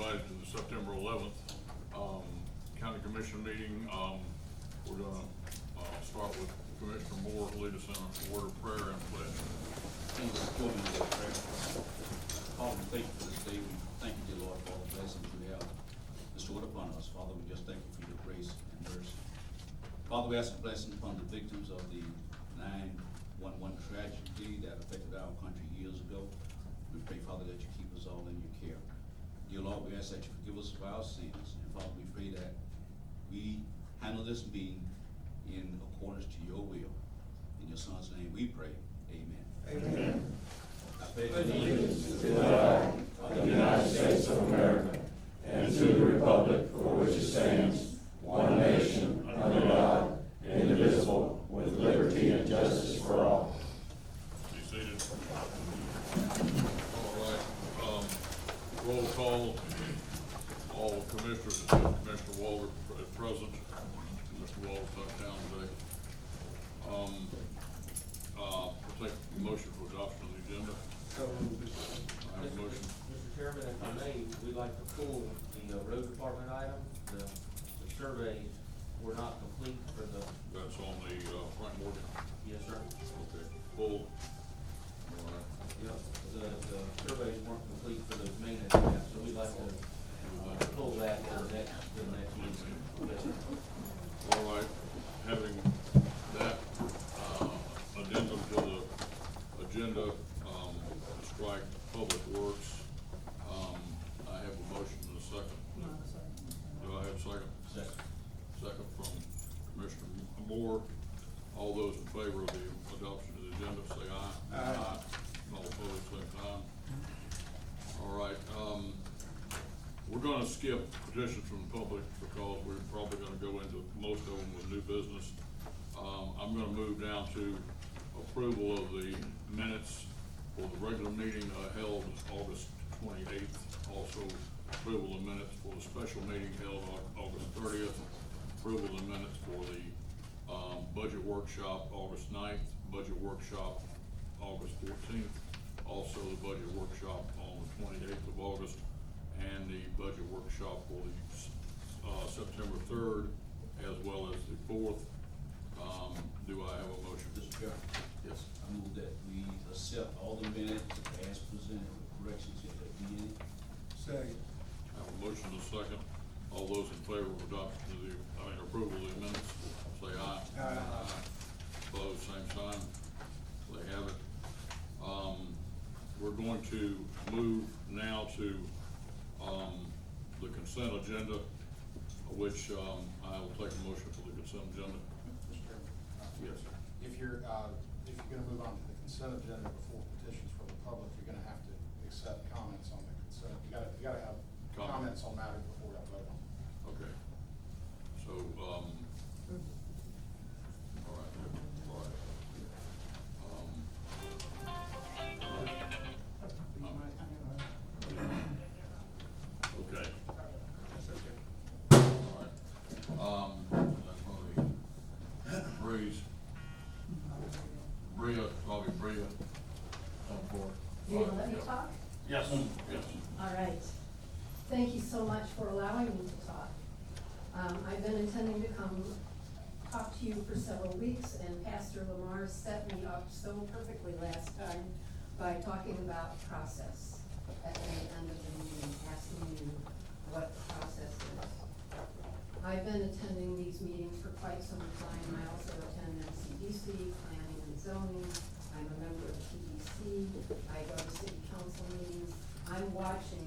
invited to the September 11th County Commission meeting. We're gonna start with Commissioner Moore to lead us in a word of prayer and pledge. Thank you for joining me in prayer. Father, we thank you for this day. We thank you, dear Lord, for all the blessings you have bestowed upon us. Father, we just thank you for your grace and mercy. Father, we ask a blessing upon the victims of the 9/11 tragedy that affected our country years ago. We pray, Father, that you keep us all in your care. Dear Lord, we ask that you forgive us of our sins. And Father, we pray that we handle this meeting in accordance to your will. In your Son's name we pray. Amen. Amen. I pledge Allegiance to the flag of the United States of America and to the republic for which it stands, one nation, under God, indivisible, with liberty and justice for all. Be seated. All right, roll call. All commissioners, Commissioner Waller is present. Mr. Waller left town today. We'll take a motion for adoption of the agenda. So, I have a motion. Mr. Chairman, if I may, we'd like to pull the road department item. The surveys were not complete for the, That's on the Frank Morgan. yes, sir. Okay, full. All right. Yep, the surveys weren't complete for those maintenance tasks, so we'd like to pull that for the next meeting. Yes, sir. All right, having that addendum to the agenda, to strike Public Works, I have a motion and a second. Do I have a second? Second. Second from Commissioner Moore. All those in favor of the adoption of the agenda, say aye. Aye. All opposed, same sign. All right, we're gonna skip petitions from the public because we're probably gonna go into most of them with new business. I'm gonna move down to approval of the minutes for the regular meeting held August 28th. Also approval of minutes for the special meeting held August 30th. Approval of minutes for the budget workshop August 9th, budget workshop August 14th. Also the budget workshop on the 28th of August, and the budget workshop for the September 3rd, as well as the 4th. Do I have a motion? Mr. Chairman, Yes. I move that we accept all the minutes as presented with corrections if there be any. Second. I have a motion and a second. All those in favor of adoption of approval of the minutes, say aye. Aye. Opposed, same sign. They have it. We're going to move now to, the consent agenda, which, I will take a motion for the consent agenda. Mr. Chairman, Yes. if you're gonna move on to the consent agenda before petitions for the public, you're gonna have to accept comments on the consent. You gotta have comments on matters before y'all vote on them. Okay. So, all right, all right. Okay. All right. That's probably probably Bria on board. You gonna let me talk? Yes. Yes. All right. Thank you so much for allowing me to talk. I've been intending to come talk to you for several weeks, and Pastor Lamar set me up so perfectly last time by talking about process at the end of the meeting, asking you what process is. I've been attending these meetings for quite some time. I also attend NCDC, Planning and Zoning. I'm a member of PDC. I go to city council meetings. I'm watching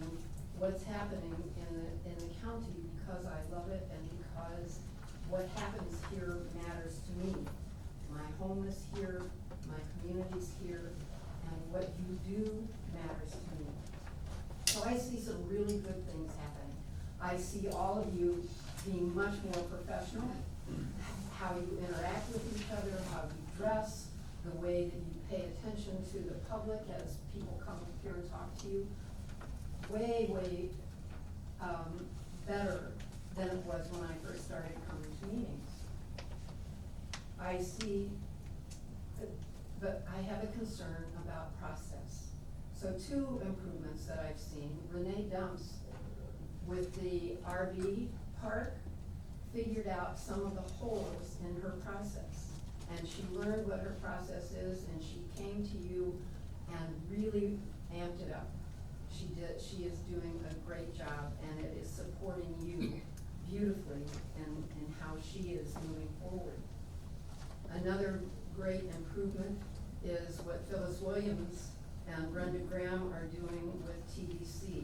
what's happening in the county because I love it and because what happens here matters to me. My home is here, my community's here, and what you do matters to me. So I see some really good things happening. I see all of you being much more professional, how you interact with each other, how you dress, the way that you pay attention to the public as people come up here and talk to you. Way, better than it was when I first started coming to meetings. I see, but I have a concern about process. So two improvements that I've seen, Renee Dumps with the RV park, figured out some of the holes in her process. And she learned what her process is, and she came to you and really amped it up. She is doing a great job, and it is supporting you beautifully in how she is moving forward. Another great improvement is what Phyllis Williams and Brenda Graham are doing with TDC.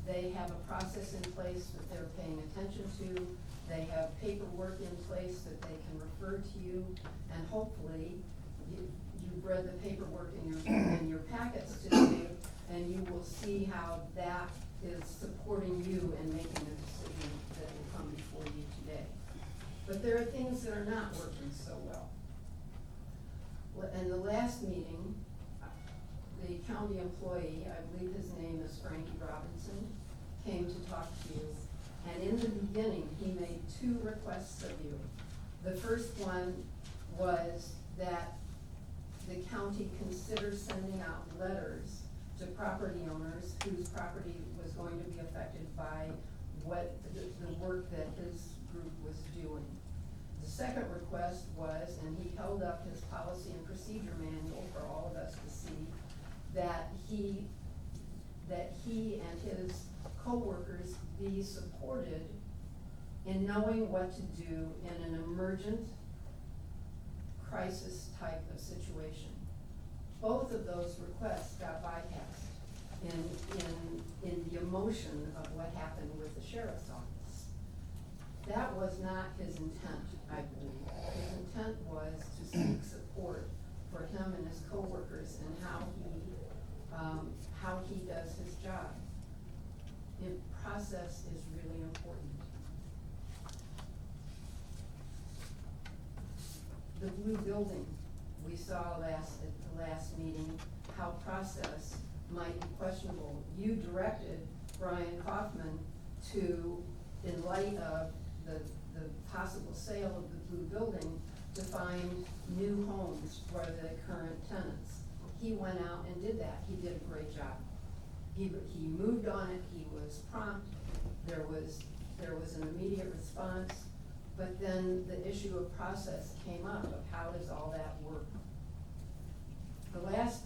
They have a process in place that they're paying attention to. They have paperwork in place that they can refer to you, and hopefully, you've read the paperwork in your packets today, and you will see how that is supporting you in making a decision that will come before you today. But there are things that are not working so well. In the last meeting, the county employee, I believe his name is Frankie Robinson, came to talk to you. And in the beginning, he made 2 requests of you. The first one was that the county consider sending out letters to property owners whose property was going to be affected by what the work that his group was doing. The second request was, and he held up his policy and procedure manual for all of us to see, that he and his coworkers be supported in knowing what to do in an emergent crisis type of situation. Both of those requests got bypassed in the emotion of what happened with the sheriff's office. That was not his intent, I believe. His intent was to seek support for him and his coworkers and how he does his job. The process is really important. The blue building, we saw at the last meeting, how process might be questionable. You directed Brian Kaufman to, in light of the possible sale of the blue building, to find new homes for the current tenants. He went out and did that. He did a great job. He moved on it, he was prompt, there was an immediate response, but then the issue of process came up of how does all that work. The last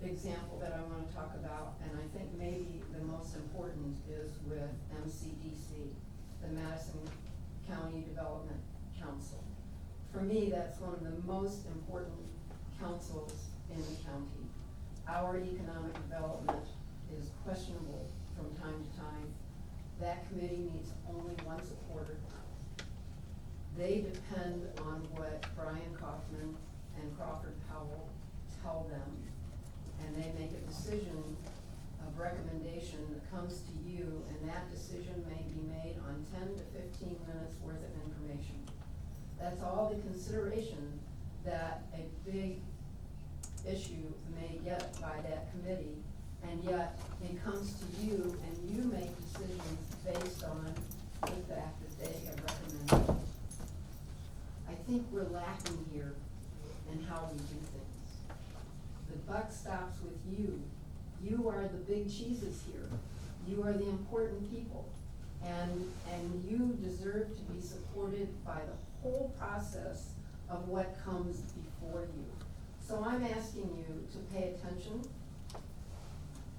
example that I want to talk about, and I think maybe the most important, is with MCDC, the Madison County Development Council. For me, that's one of the most important councils in the county. Our economic development is questionable from time to time. That committee meets only once a quarter. They depend on what Brian Kaufman and Crawford Powell tell them, and they make a decision of recommendation that comes to you, and that decision may be made on 10 to 15 minutes worth of information. That's all the consideration that a big issue may get by that committee, and yet it comes to you and you make decisions based on the fact that they have recommended. I think we're lacking here in how we do things. The buck stops with you. You are the big cheeses here. You are the important people. And you deserve to be supported by the whole process of what comes before you. So I'm asking you to pay attention,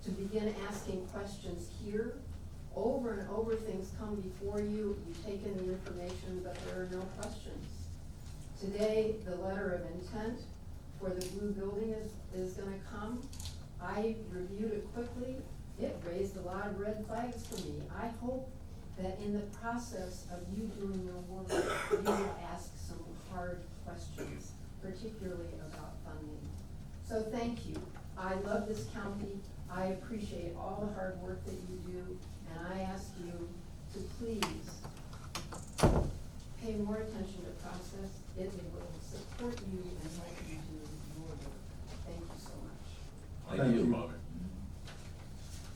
to begin asking questions here. Over and over things come before you, you take in the information, but there are no questions. Today, the letter of intent for the blue building is gonna come. I reviewed it quickly. It raised a lot of red flags for me. I hope that in the process of you doing your work, you will ask some hard questions, particularly about funding. So thank you. I love this county. I appreciate all the hard work that you do, and I ask you to please pay more attention to process. It will support you and help you do your work. Thank you so much. Thank you, Bobby.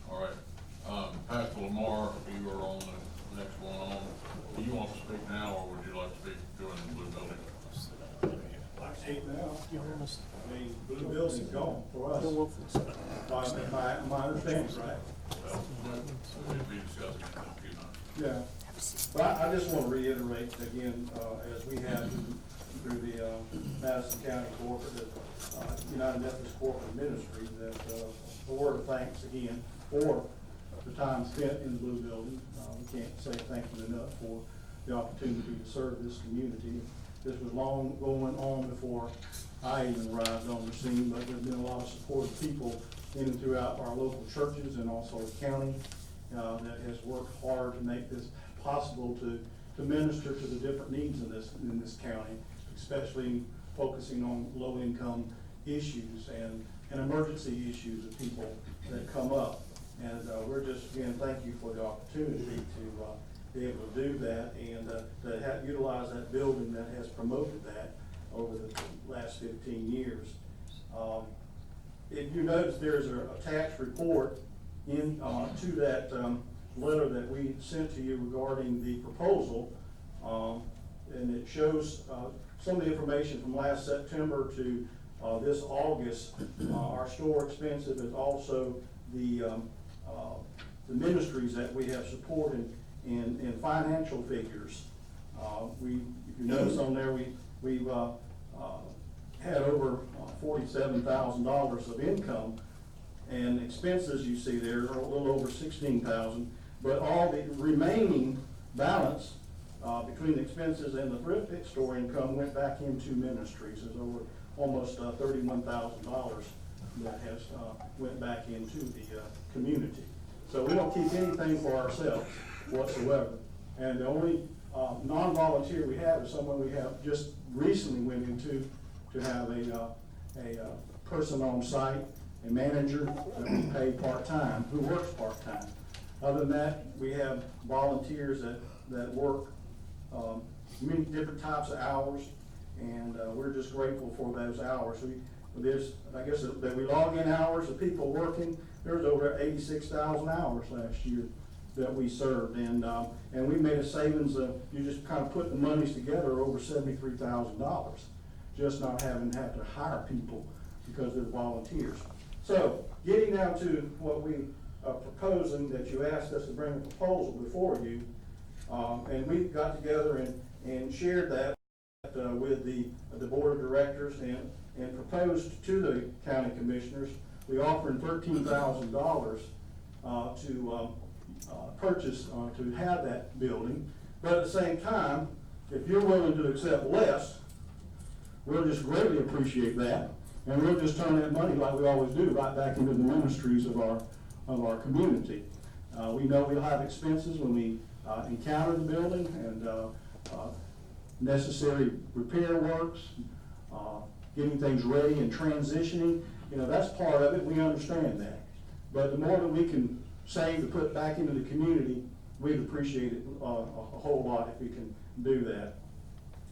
All right, Pastor Lamar, you are on the next one on. Do you want to speak now, or would you like to speak during the blue building? I speak now. The blue building's gone for us. My understanding, right? Well, it'd be discussed Yeah, but I just want to reiterate again, as we have through the Madison County Corporate, United Methodist Corporate Ministry, that a word of thanks again for the time spent in the Blue Building. We can't say thank you enough for the opportunity to serve this community. This was long going on before I even arrived on the scene, but there's been a lot of supportive people in and throughout our local churches and also the county that has worked hard to make this possible to minister to the different needs in this county, especially focusing on low-income issues and emergency issues of people that come up. And we're just, again, thank you for the opportunity to be able to do that and to utilize that building that has promoted that over the last 15 years. If you notice, there's a tax report in to that letter that we sent to you regarding the proposal, and it shows some of the information from last September to this August. Our store expenses is also the ministries that we have supported in financial figures. If you notice on there, we've had over $47,000 of income, and expenses you see there are a little over $16,000. But all the remaining balance between the expenses and the thrift store income went back into ministries. There's over almost $31,000 that has went back into the community. So we don't keep anything for ourselves whatsoever. And the only non-volunteer we have is someone we have just recently went into to have a person on site, a manager that we pay part-time, who works part-time. Other than that, we have volunteers that work many different types of hours, and we're just grateful for those hours. I guess that we log in hours of people working. There's over 86,000 hours last year that we served, and we made a savings of, you just kind of put the monies together, over $73,000, just not having to have to hire people because they're volunteers. So getting down to what we are proposing, that you asked us to bring a proposal before you, and we got together and shared that with the board of directors and proposed to the county commissioners. We offered $13,000 to purchase, to have that building. But at the same time, if you're willing to accept less, we'll just greatly appreciate that. And we'll just turn that money, like we always do, right back into the ministries of our community. We know we'll have expenses when we encounter the building, and necessary repair works, getting things ready and transitioning. That's part of it. We understand that. But the more that we can save to put back into the community, we'd appreciate it a whole lot if we can do that.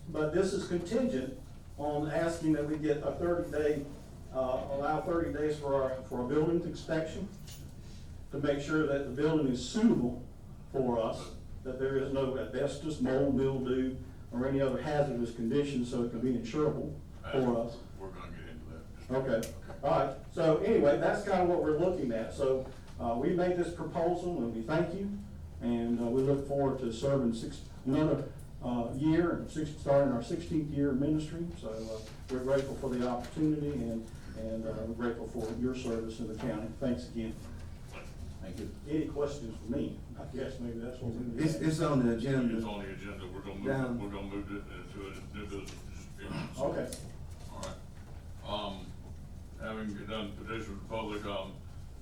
But this is contingent on asking that we get a 30-day, allow 30 days for a building inspection to make sure that the building is suitable for us, that there is no asbestos, mold, mildew, or any other hazardous conditions, so it can be insurable for us. We're gonna get into that. Okay, all right. So anyway, that's kind of what we're looking at. So we made this proposal, and we thank you, and we look forward to serving another year, starting our 16th year of ministry. So we're grateful for the opportunity, and we're grateful for your service in the county. Thanks again. Thank you. Any questions for me? I guess maybe that's what we need. It's on the agenda. It's on the agenda. We're Down. gonna move it into a new business. Okay. All right. Having done petition of the public,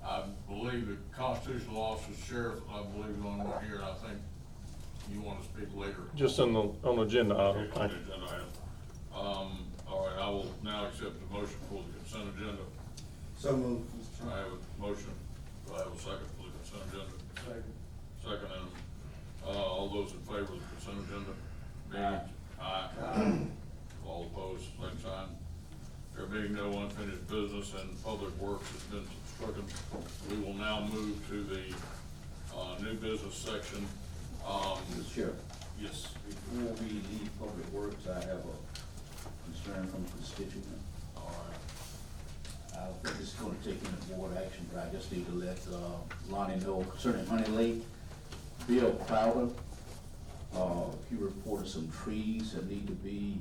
I believe the constitutional officer, sheriff, I believe is on one here, and I think you want to speak later. Just on the agenda item. Okay, on the agenda item. All right, I will now accept the motion for the consent agenda. So moved. I have a motion. Do I have a second for the consent agenda? Second, and, all those in favor of the consent agenda? Aye. All opposed, same sign. There being no unfinished business and public works has been stricken, we will now move to the, new business section. Mr. Chair, Yes. before we leave Public Works, I have a concern from a constituent. All right. I don't think this is gonna take any board action, but I just need to let Lonnie know concerning Honey Lake. Bill Crowder. He reported some trees that need to be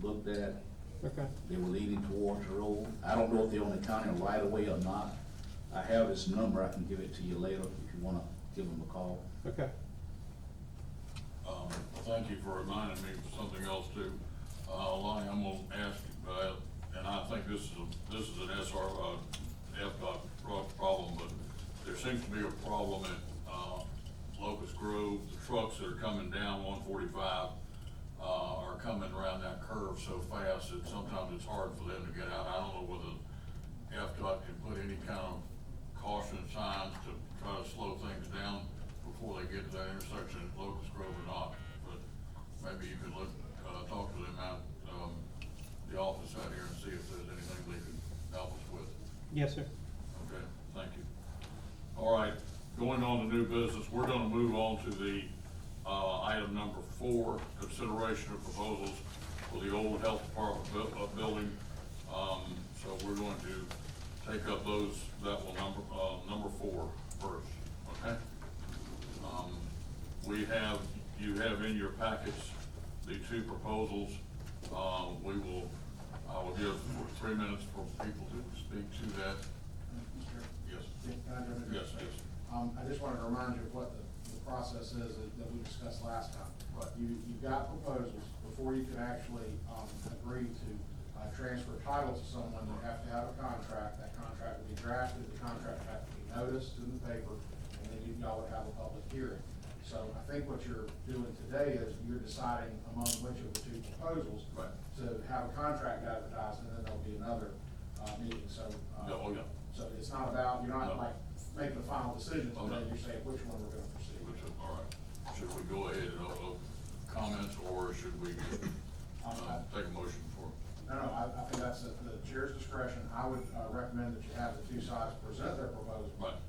looked at. Okay. They were leading towards the road. I don't know if they're on the county right away or not. I have his number, I can give it to you later if you wanna give him a call. Okay. Thank you for reminding me of something else too. Lonnie, I'm gonna ask, and I think this is an FDOT problem, but there seems to be a problem at, Locust Grove. The trucks that are coming down 145, are coming around that curve so fast that sometimes it's hard for them to get out. I don't know whether FDOT can put any kind of caution signs to try to slow things down before they get to that intersection at Locust Grove or not, but maybe you could talk to them out, the office out here and see if there's anything they can help us with. Yes, sir. Okay, thank you. All right, going on to new business, we're gonna move on to the, item number 4, consideration of proposals for the old health department building. So we're going to take up those, that will number 4 first, okay? You have in your packets the 2 proposals. I will give 3 minutes for people to speak to that. Yes. Can I jump in? Yes, yes. I just wanted to remind you of what the process is that we discussed last time. Right. You've got proposals. Before you can actually, agree to, transfer title to someone, you have to have a contract. That contract will be drafted, the contract will have to be noticed in the paper, and then y'all would have a public hearing. So I think what you're doing today is you're deciding among which of the 2 proposals Right. to have a contract advertised, and then there'll be another, meeting, so. Yeah, oh, yeah. So it's not about, you're not No. like making a final decision Oh, today, no. you're saying which one we're gonna proceed. Which is, all right. Should we go ahead and comments, or should we take a motion for? No, I think that's at the chair's discretion. I would, recommend that you have the 2 sides present their proposal. Right.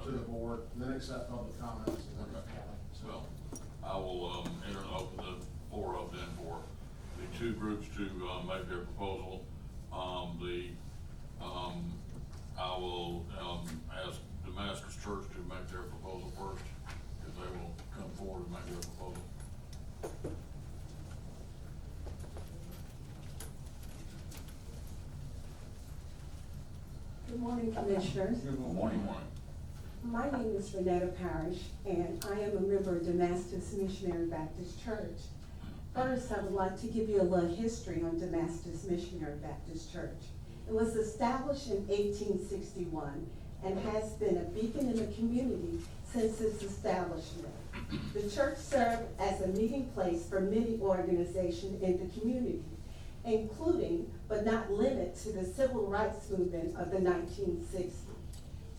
To the board, then accept public comments, and then. Okay. Well, I will, open the floor up then for the 2 groups to, make their proposal. I will, ask Damascus Church to make their proposal first, if they will come forward and make their proposal. Good morning, Commissioners. Good morning. My name is Renetta Parrish, and I am a member of Damascus Missionary Baptist Church. First, I would like to give you a little history on Damascus Missionary Baptist Church. It was established in 1861 and has been a beacon in the community since its establishment. The church served as a meeting place for many organizations in the community, including but not limited to the civil rights movement of the 1960s.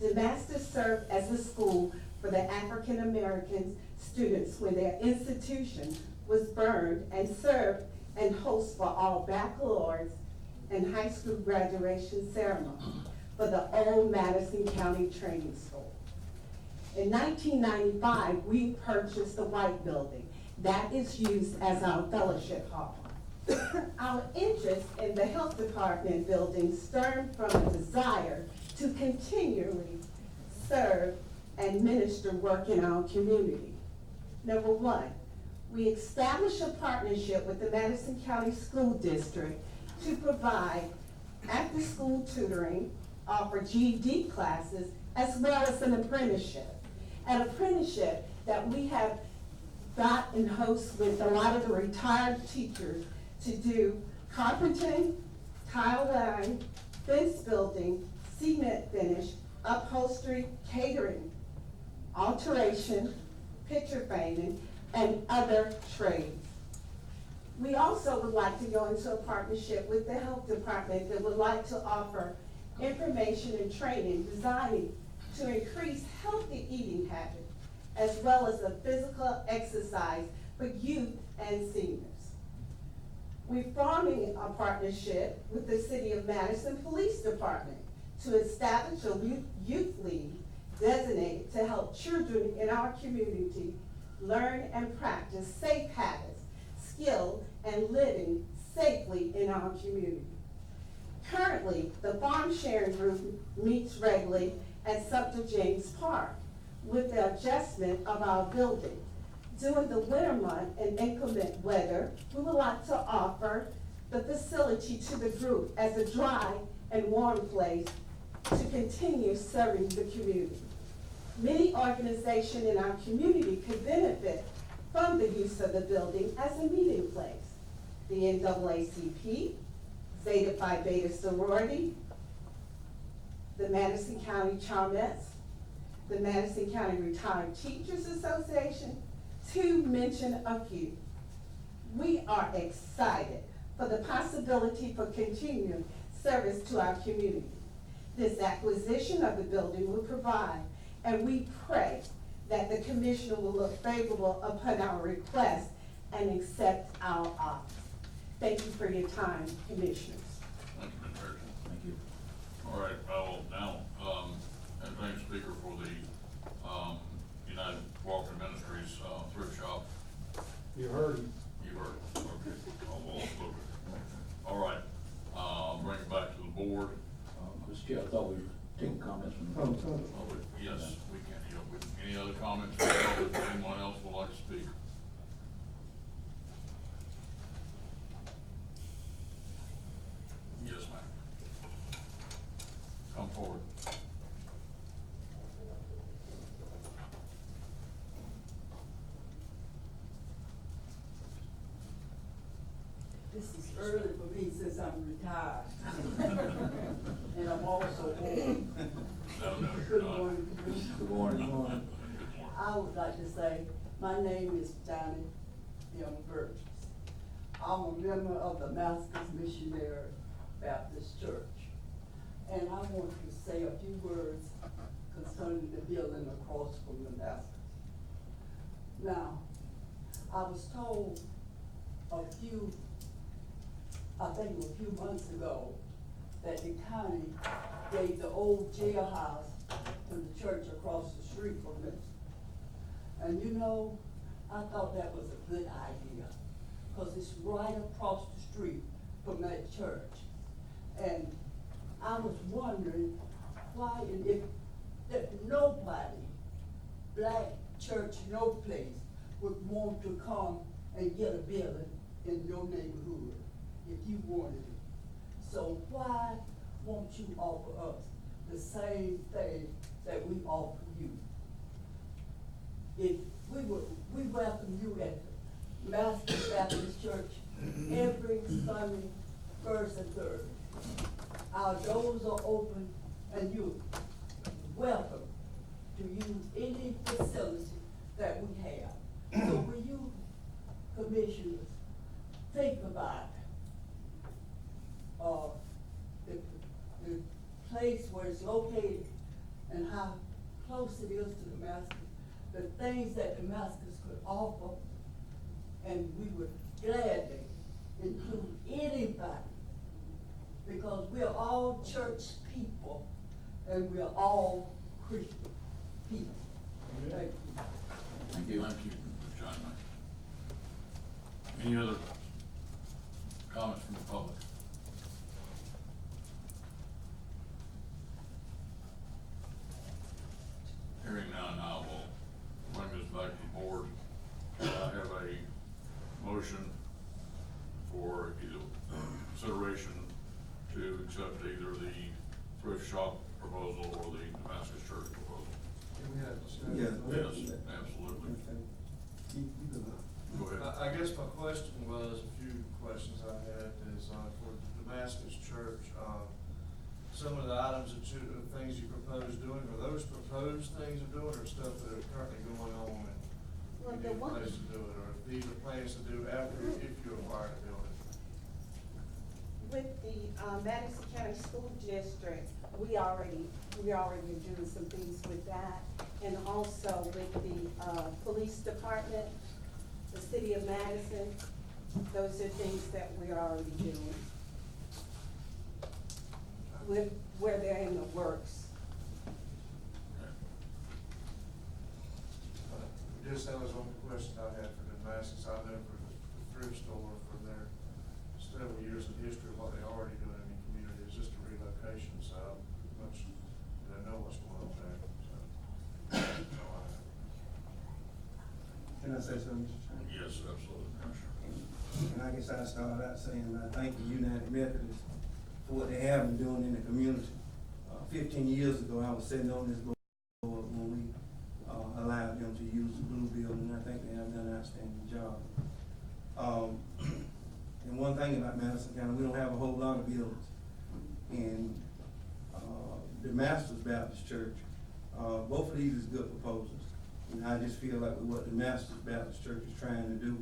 Damascus served as a school for the African American students when their institution was burned, and served and host for all baccalaureate and high school graduation ceremonies for the old Madison County Training School. In 1995, we purchased the white building that is used as our fellowship hall. Our interest in the health department building stemmed from a desire to continually serve and minister work in our community. Number 1, we established a partnership with the Madison County School District to provide after-school tutoring, offer GED classes, as well as an apprenticeship. An apprenticeship that we have got and host with a lot of the retired teachers to do carpenting, tile laying, fence building, cement finish, upholstery, catering, alteration, picture framing, and other trades. We also would like to go into a partnership with the health department that would like to offer information and training designing to increase healthy eating habits, as well as a physical exercise for youth and seniors. We're forming a partnership with the City of Madison Police Department to establish a youth league designated to help children in our community learn and practice safe habits, skill, and living safely in our community. Currently, the Farm Sharing Group meets regularly at Sumter James Park. with the adjustment of our building. During the winter month and inclement weather, we would like to offer the facility to the group as a dry and warm place to continue serving the community. Many organizations in our community could benefit from the use of the building as a meeting place. The NAACP, Zeta Phi Beta Sorority, the Madison County Charmettes, the Madison County Retired Teachers Association, to mention a few. We are excited for the possibility for continued service to our community. This acquisition of the building will provide, and we pray that the commissioner will look favorable upon our request and accept our offer. Thank you for your time, commissioners. Thank you, Ms. Harrison. Thank you. All right, I will now, entertain speaker for the, United Cooperative Ministries, thrift shop. You heard him. You heard, it. Okay, I'll spoken. All right, bring it back to the board. Mr. Chair, I thought we were taking comments from the public. Yes, we can, any other comments from the public, anyone else would like to speak? Yes, ma'am. Come forward. This is early for me since I'm retired. And I'm also old. No, you're Good not. morning, Commissioner. Good morning. Good morning. I would like to say, my name is Johnny M. Burgess. I'm a member of the Damascus Missionary Baptist Church. And I want to say a few words concerning the building across from Damascus. Now, I was told I think it was a few months ago, that the county gave the old jailhouse to the church across the street from it. And you know, I thought that was a good idea, because it's right across the street from that church. And I was wondering why, and if nobody, black church, no place, would want to come and get a building in your neighborhood if you wanted it. So why won't you offer us the same thing that we offer you? If we welcome you at the Damascus Baptist Church every Sunday, first and third. Our doors are open and you're welcome to use any facility that we have. So will you, commissioners, think about the place where it's located and how close it is to Damascus, the things that Damascus could offer, and we would gladly include anybody, because we're all church people and we're all Christian people. Thank you. Thank you. Thank you, Ms. John. Any other comments from the public? Hearing none, I will bring this back to the board. I have a motion for either consideration to accept either the thrift shop proposal or the Damascus Church proposal. Yes, absolutely. Go ahead. I guess my question was, a few questions I had is, for Damascus Church, some of the items things you propose doing, are those proposed things you're doing, or stuff that are currently going on and Well, you the need a one- place to do it, or if these are plans to do after, if you acquire the building? With the Madison County School District, we already been doing some things with that. And also with the police department, the city of Madison, those are things that we're already doing. Where they're in the works. Just that was one question I had for Damascus. I know for the thrift store, for their several years of history, what they already doing in the community is just a relocation, so I know what's going on there, so. That's all I Can I say something, Mr. Chairman? Yes, absolutely, Commissioner. And I guess I started out saying, thank the United Methodists for what they have been doing in the community. 15 years ago, I was sitting on this board when we allowed them to use the blue building, and I think they have done an outstanding job. And one thing about Madison County, we don't have a whole lot of buildings. And the Masters Baptist Church, both of these is good proposals. And I just feel like what the Masters Baptist Church is trying to do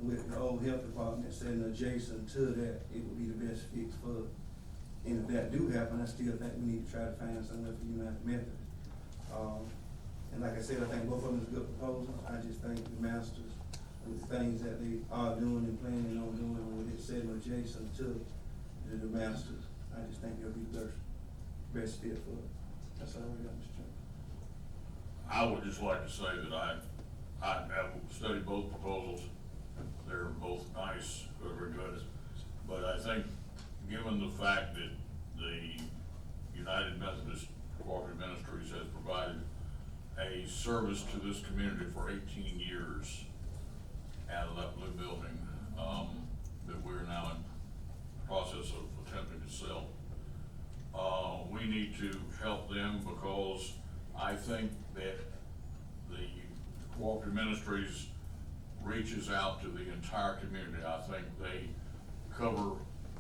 with the old health department sitting adjacent to that, it would be the best fix for it. And if that do happen, I still think we need to try to find somewhere for United Methodist. And like I said, I think both of them is good proposals. I just think the Masters, with the things that they are doing and planning on doing, with it sitting adjacent to the Masters, I just think it'll be the best fit for it. That's all we got, Mr. Chairman. I would just like to say that I have studied both proposals. They're both nice, very good. But I think, given the fact that the United Methodist Cooperative Ministries has provided a service to this community for 18 years out of that blue building, that we're now in the process of attempting to sell. We need to help them because I think that the Cooperative Ministries reaches out to the entire community. I think they cover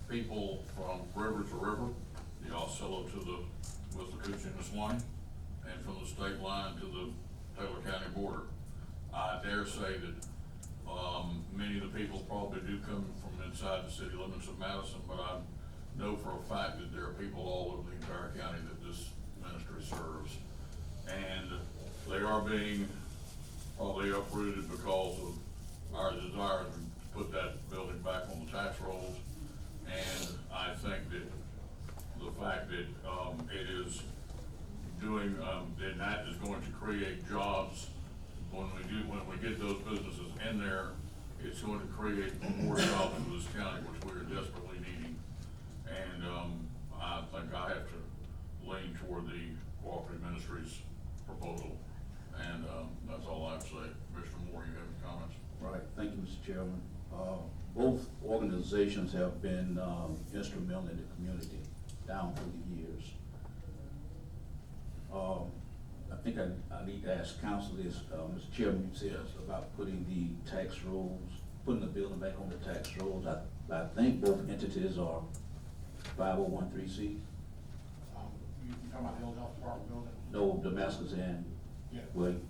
people from river to river, the Osceola to the Withlacoochee and the Swanee, and from the state line to the Taylor County border. I dare say that many of the people probably do come from inside the city limits of Madison, but I know for a fact that there are people all over the entire county that this ministry serves. And they are being probably uprooted because of our desire to put that building back on the tax rolls. And I think that the fact that it is doing, and that is going to create jobs when we get those businesses in there, it's going to create more jobs for this county, which we are desperately needing. And I think I have to lean toward the Cooperative Ministries proposal. And that's all I have to say. Mr. Moore, you have any comments? Right, thank you, Mr. Chairman. Both organizations have been instrumental in the community down through the years. I think I need to ask council this, Mr. Chairman, you said about putting the tax rolls, putting the building back on the tax rolls. I think both entities are 501(c)(3). You talking about the old health department building? No, Damascus and Yeah. William.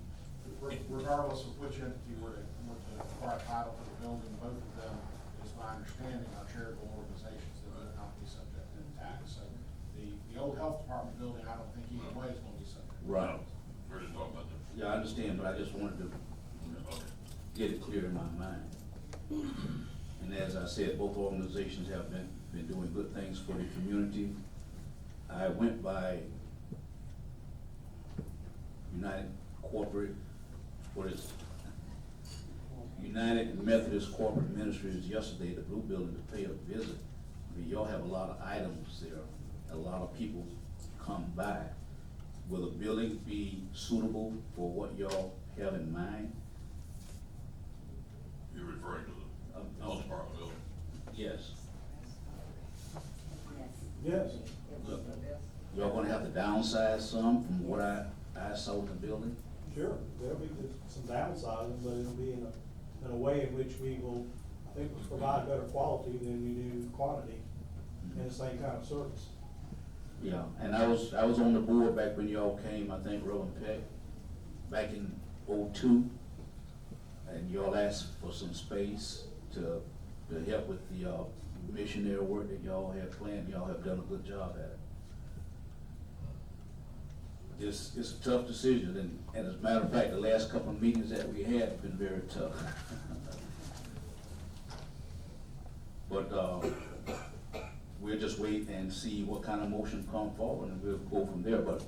Regardless of which entity were to acquire title to the building, both of them, is my understanding, are charitable organizations that would not be subject to tax. So the old health department building, I don't think either way is going to be subject. Right. We're just talking about that. Yeah, I understand, but I just wanted to get it clear in my mind. And as I said, both organizations have been doing good things for the community. I went by United Methodist Corporate Ministries yesterday, the Blue Building, to pay a visit. I mean, y'all have a lot of items there, a lot of people come by. Will the building be suitable for what y'all have in mind? You're referring to the health department building? Yes. Yes. Look, y'all gonna have to downsize some from what I saw in the building? Sure, there'll be some downsizing, but it'll be in a way in which we will, I think, will provide better quality than we do quantity in the same kind of service. Yeah, and I was on the board back when y'all came, I think, Reverend Peck, back in '02, and y'all asked for some space to help with the missionary work that y'all have planned. Y'all have done a good job at it. It's a tough decision, and as a matter of fact, the last couple of meetings that we had have been very tough. But we'll just wait and see what kind of motion come forward, and we'll go from there. But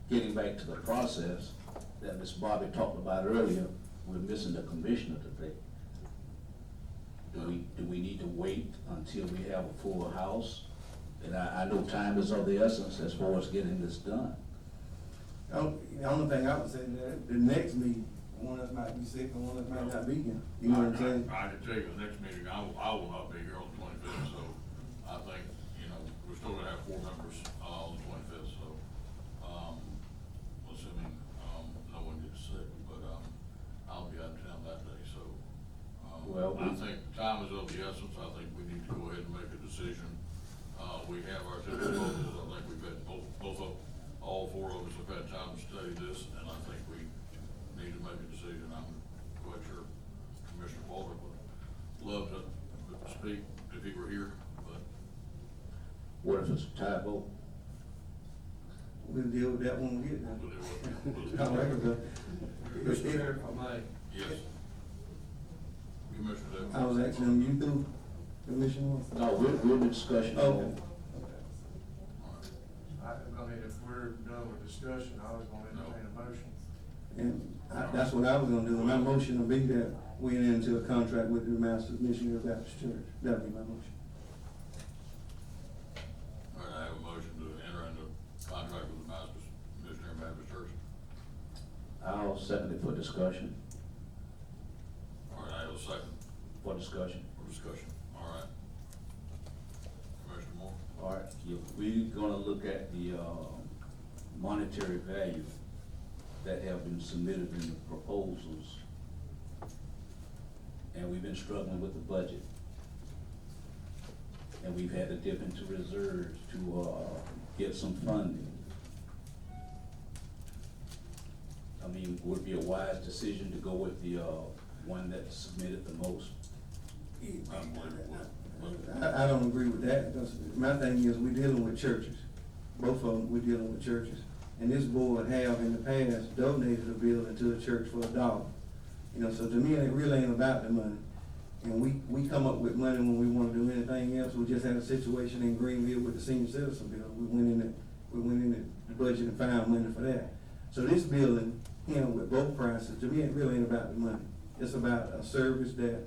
getting back to the process that Ms. Bobby talked about earlier, we're missing the commissioner today. Do we need to wait until we have a full house? And I know time is of the essence as far as getting this done. The only thing I would say, that the next meeting, one of us might be sick and one of us might not be here. You know what I'm saying? I can tell you, the next meeting, I will not be here on the 25th, so I think, you know, we're still gonna have 4 members, on the 25th, so, assuming, no one gets sick, but, I'll be out of town that day, so. Well, I think time is of the essence. I think we need to go ahead and make a decision. We have our two proposals. I think we've had all 4 of us have had time to study this, and I think we need to make a decision. I'm quite sure Commissioner Baldwin would love to speak if he were here, but. What if it's a tie vote? We'll deal with that when we get there. We'll- All right, but Mr. Chair, if I may. Yes. Commissioner Davis. I was asking them, you through, Commissioner? No, we're in discussion. Okay. I mean, if we're done with discussion, I was gonna entertain a motion. And that's what I was gonna do. My motion will be that we enter into a contract with the Masters Missionary Baptist Church. That'll be my motion. All right, I have a motion to enter into contract with the Masters Missionary Baptist Church. I'll second it for discussion, All right, I have a second for discussion. for discussion. All right. Commissioner Moore? All right, we're gonna look at the, monetary value that have been submitted in the proposals. And we've been struggling with the budget. And we've had to dip into reserves to, get some funding. I mean, would it be a wise decision to go with the, one that submitted the most? I believe it would. I don't agree with that, because my thing is, we're dealing with churches. Both of them, we're dealing with churches. And this board have in the past donated a building to a church for $1. You know, so to me, it really ain't about the money. And we come up with money when we wanna do anything else. We just had a situation in Greenville with the senior citizen building. We went in the budget and found money for that. So this building, you know, with both prices, to me, it really ain't about the money. It's about a service that,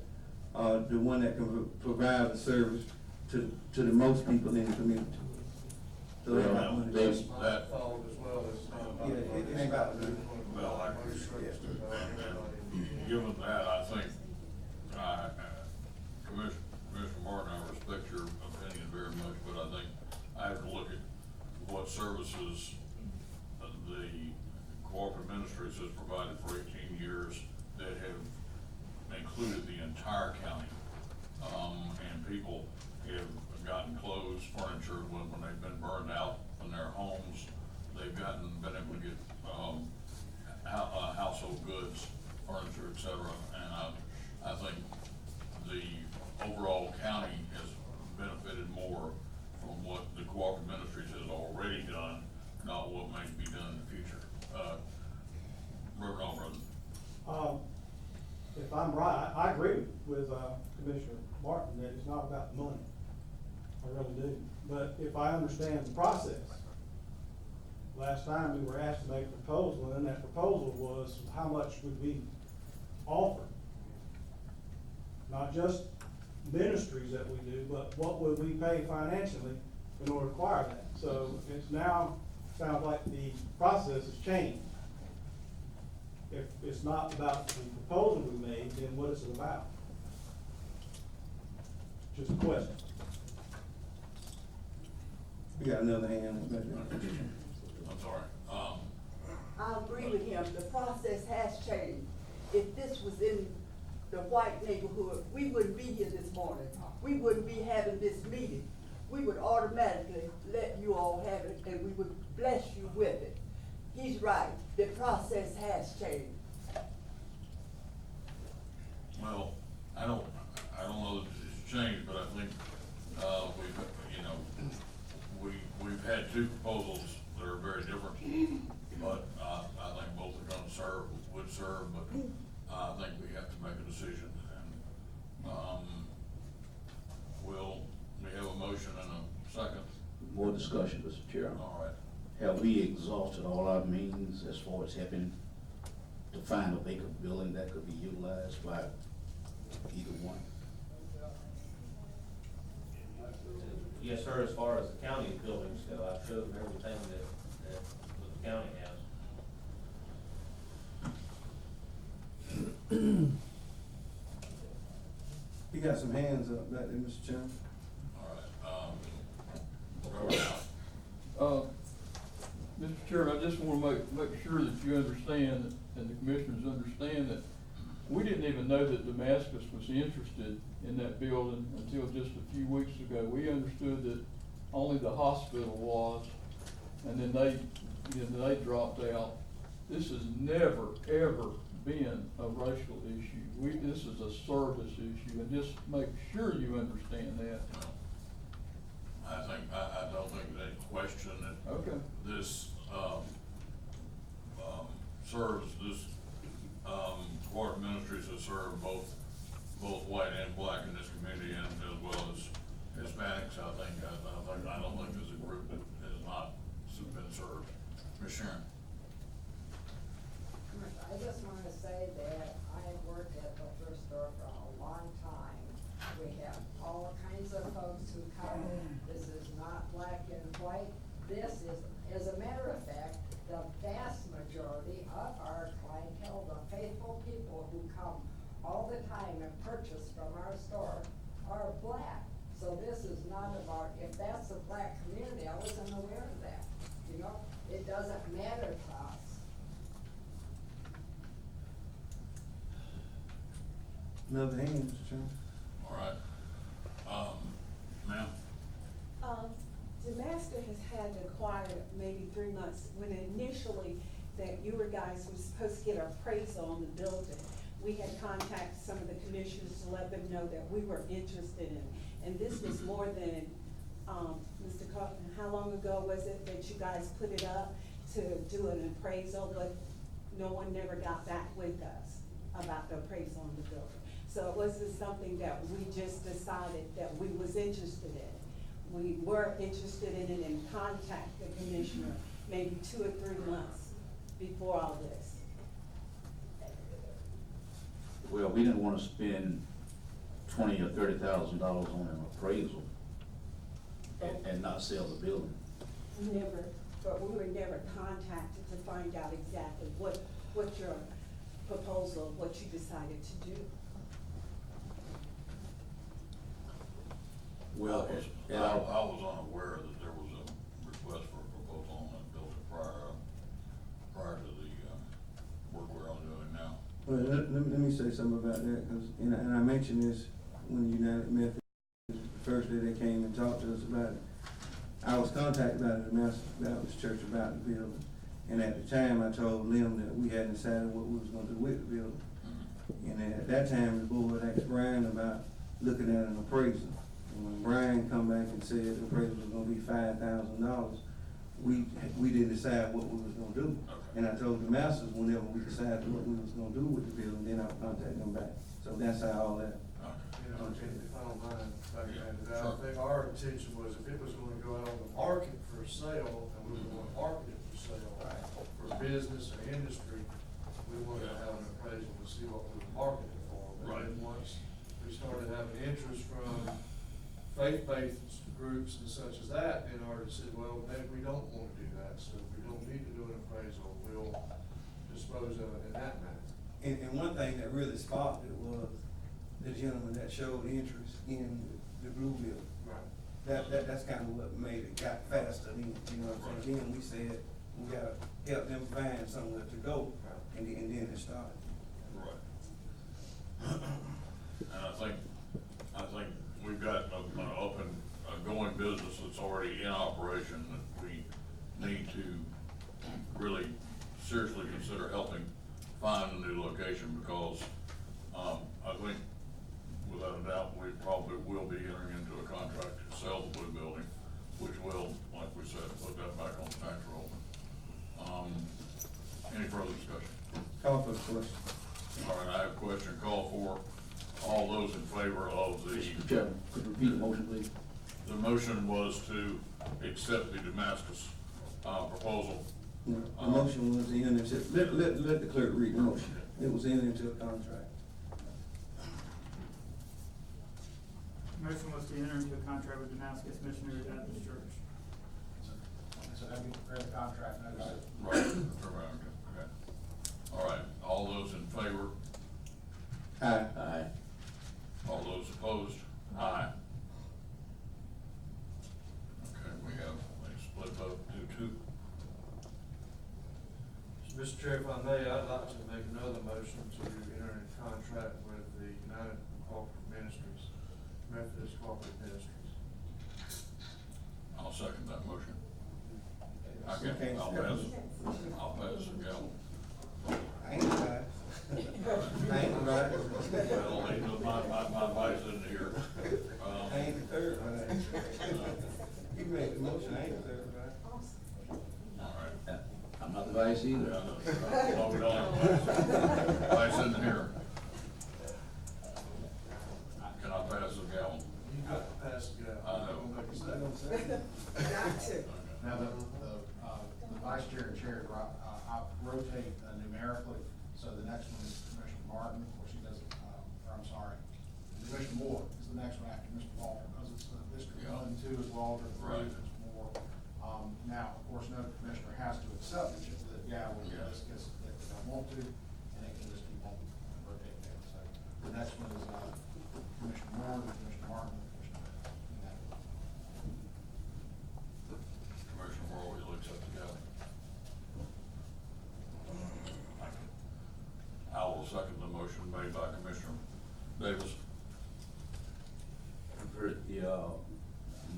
the one that can provide a service to the most people in the community. So it's about money. That's my fault as well, it's not about. Yeah, it ain't about the money. Well, I appreciate it. And given that, I think, Commissioner Martin, I respect your opinion very much, but I think I have to look at what services the Cooperative Ministries has provided for 18 years that have included the entire county. And people have gotten clothes, furniture, when they've been burned out in their homes. They've been able to get, household goods, furniture, et cetera. And I think the overall county has benefited more from what the Cooperative Ministries has already done, not what may be done in the future. Reverend Albright. If I'm right, I agree with Commissioner Martin that it's not about the money. I really do. But if I understand the process, last time we were asked to make a proposal, and that proposal was how much would we offer? Not just ministries that we do, but what would we pay financially in order to acquire that? So it's now, sounds like the process has changed. If it's not about the proposal we made, then what is it about? Just a question. We got another hand. I'm sorry. I agree with him, the process has changed. If this was in the white neighborhood, we wouldn't be here this morning. We wouldn't be having this meeting. We would automatically let you all have it, and we would bless you with it. He's right, the process has changed. Well, I don't know that it's changed, but I think, we've had 2 proposals that are very different, but, I think both are gonna would serve, but I think we have to make a decision, and, we have a motion and a second. More discussion, Mr. Chairman. All right. Have we exhausted all our means as far as helping to find a vacant building that could be utilized by either one? Yes, sir, as far as the county buildings go, I showed them everything that the county has. got some hands up back there, Mr. Chairman. All right, Reverend House. Mr. Chairman, I just wanna make sure that you understand, and the commissioners understand, that we didn't even know that Damascus was interested in that building until just a few weeks ago. We understood that only the hospital was, and then they dropped out. This has never, ever been a racial issue. This is a service issue, and just make sure you understand that. I don't think there's any question that Okay. this, serves, this, Court Ministries has served both white and black in this community, and as well as Hispanics. I don't think there's a group that has not been served. Ms. Sharon? I just want to say that I have worked at the thrift store for a long time. We have all kinds of folks who come. This is not black and white. This is, as a matter of fact, the vast majority of our clientele, the faithful people who come all the time and purchase from our store, are black. So this is not about, if that's a black community, I wasn't aware of that. You know, it doesn't matter to us. Another hand, Mr. Chairman. All right. Ma'am? Damascus has had to acquire maybe 3 months, when initially that you guys were supposed to get an appraisal on the building. We had contacted some of the commissioners to let them know that we were interested in. And this was more than, Mr. Kaufman, how long ago was it that you guys put it up to do an appraisal, but no one never got back with us about the appraisal on the building. So it wasn't something that we just decided that we was interested in. We were interested in it and contacted the commissioner maybe 2 or 3 months before all this. Well, we didn't wanna spend $20,000 or $30,000 on an appraisal and not sell the building. Never, but we were never contacted to find out exactly what your proposal, what you decided to do. Well, I was unaware that there was a request for a proposal on that building prior to the work we're on doing now. Well, let me say something about that, because, and I mentioned this when United Methodist, the first day they came and talked to us about it. I was contacted by the Damascus Baptist Church about the building, and at the time I told them that we hadn't decided what we was gonna do with the building. And at that time, the board asked Brian about looking at an appraisal. And when Brian come back and said the appraisal was gonna be $5,000, we didn't decide what we was gonna do. Okay. And I told Damascus, whenever we decided what we was gonna do with the building, then I'll contact them back. So that's how all that. You know, if I don't mind, if I can add to that, Sure. I think our intention was if it was gonna go out on the market for sale, and we were gonna market it for sale, for business or industry, we wanted to have an appraisal to see what we were marketing for. But then once we started having interest from faith-based groups and such as that, then our said, well, maybe we don't wanna do that, so if we don't need to do an appraisal, we'll dispose of it in that manner. And one thing that really sparked it was the gentleman that showed interest in the Blue Building. Right. That's kind of what made it got faster, then, you know what I'm saying? Then we said, we gotta help them find somewhere to go, and then it started. Right. And I think we've got an open, going business that's already in operation that we need to really seriously consider helping find a new location, because, I think without a doubt, we probably will be entering into a contract to sell the Blue Building, which will, like we said, put that back on the tax roll. Any further discussion? Call for the question. All right, I have a question, call for all those in favor of the. Mr. Chairman, could you repeat the motion, please? The motion was to accept the Damascus, proposal. No, the motion was in, let the clerk read the motion. It was in into a contract. Motion was to enter into a contract with Damascus Missionary Baptist Church. So that'd be prepared the contract notice. Right, okay. All right, all those in favor, Aye. Aye. all those opposed? Opposed? Aye. Okay, we have a split vote, 2-2. Mr. Chair, if I may, I'd like to make another motion to enter into contract with the United Cooperative Ministries, Methodist Cooperative Ministries. I'll second that motion. Okay. I'll pass the gavel. I ain't right. I ain't right. Well, ain't no, my vice in here. I ain't the third right. You make the motion, I ain't the third right. All right. I'm not the vice either. No, we don't have vice in here. Can I pass the gavel? You got to pass the gavel. I know. Now, the vice chair and chair, I rotate numerically, so the next one is Commissioner Martin, of course, he does, or I'm sorry, Commissioner Moore is the next one after Mr. Walter, because it's District 1 and 2 is Walter, 3 Right. is Moore. Now, of course, no commissioner has to accept the gavel, Yeah. this gets, if they don't want to, and they can just keep on rotating there. So the next one is Commissioner Moore, then Commissioner Martin, then Commissioner. Commissioner Moore, will you accept the gavel? I will second the motion made by Commissioner Davis. I've heard the,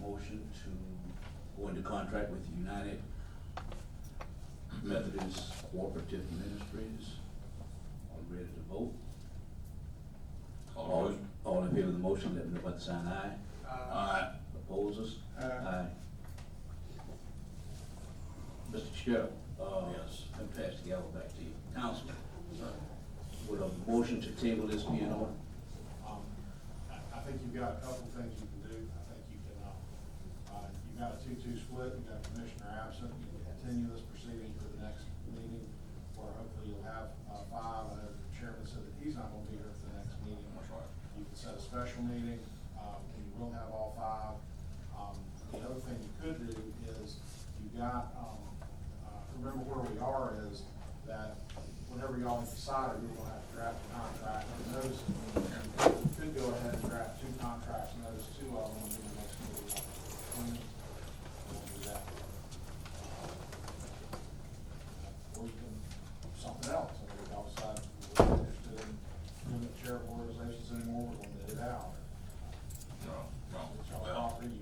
motion to go into contract with United Methodist Cooperative Ministries. Are we ready to vote? All in favor of the motion, let me know by the sign aye. Aye. Opposers? Aye. Mr. Chair, Yes. let me pass the gavel back to you. Councilman, with a motion to table this being on, I think you've got a couple of things you can do. I think you can, you've got a 2-2 split, you've got a commissioner absent, you can continue this proceeding to the next meeting, where hopefully you'll have 5. I know the chairman said that he's not gonna be here for the next meeting. That's right. You can set a special meeting, and you will have all 5. The other thing you could do is, you've got, remember where we are is that whenever y'all decided you're gonna have to draft a contract, and notice, you could go ahead and draft 2 contracts, and notice 2 of them in the next meeting. We'll do that. Or you can, something else, if y'all decide we're not interested in doing the charitable organizations anymore, we're gonna bid it out. No, It's y'all well, property.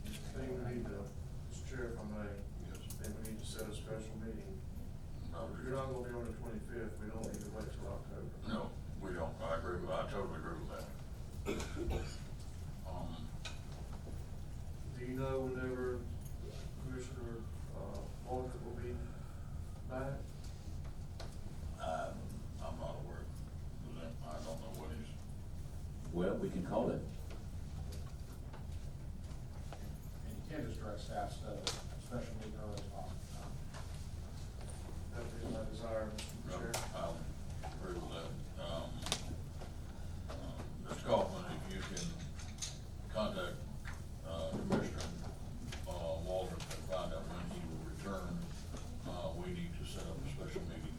I think we need to, Mr. Chair, if I may, yes. I think we need to set a special meeting. No, If you're not gonna be on the 25th, we don't need to wait till October. No, we don't. I totally agree with that. Do you know whenever Commissioner, Walter will be back? I'm not aware of that. I don't know what he's, well, we can call it. And you can just direct staff to a special meeting early as possible. That is my desire, Mr. Chair. I'll agree with that. Mr. Kaufman, if you can contact, Commissioner, Walter and find out when he will return, we need to set up a special meeting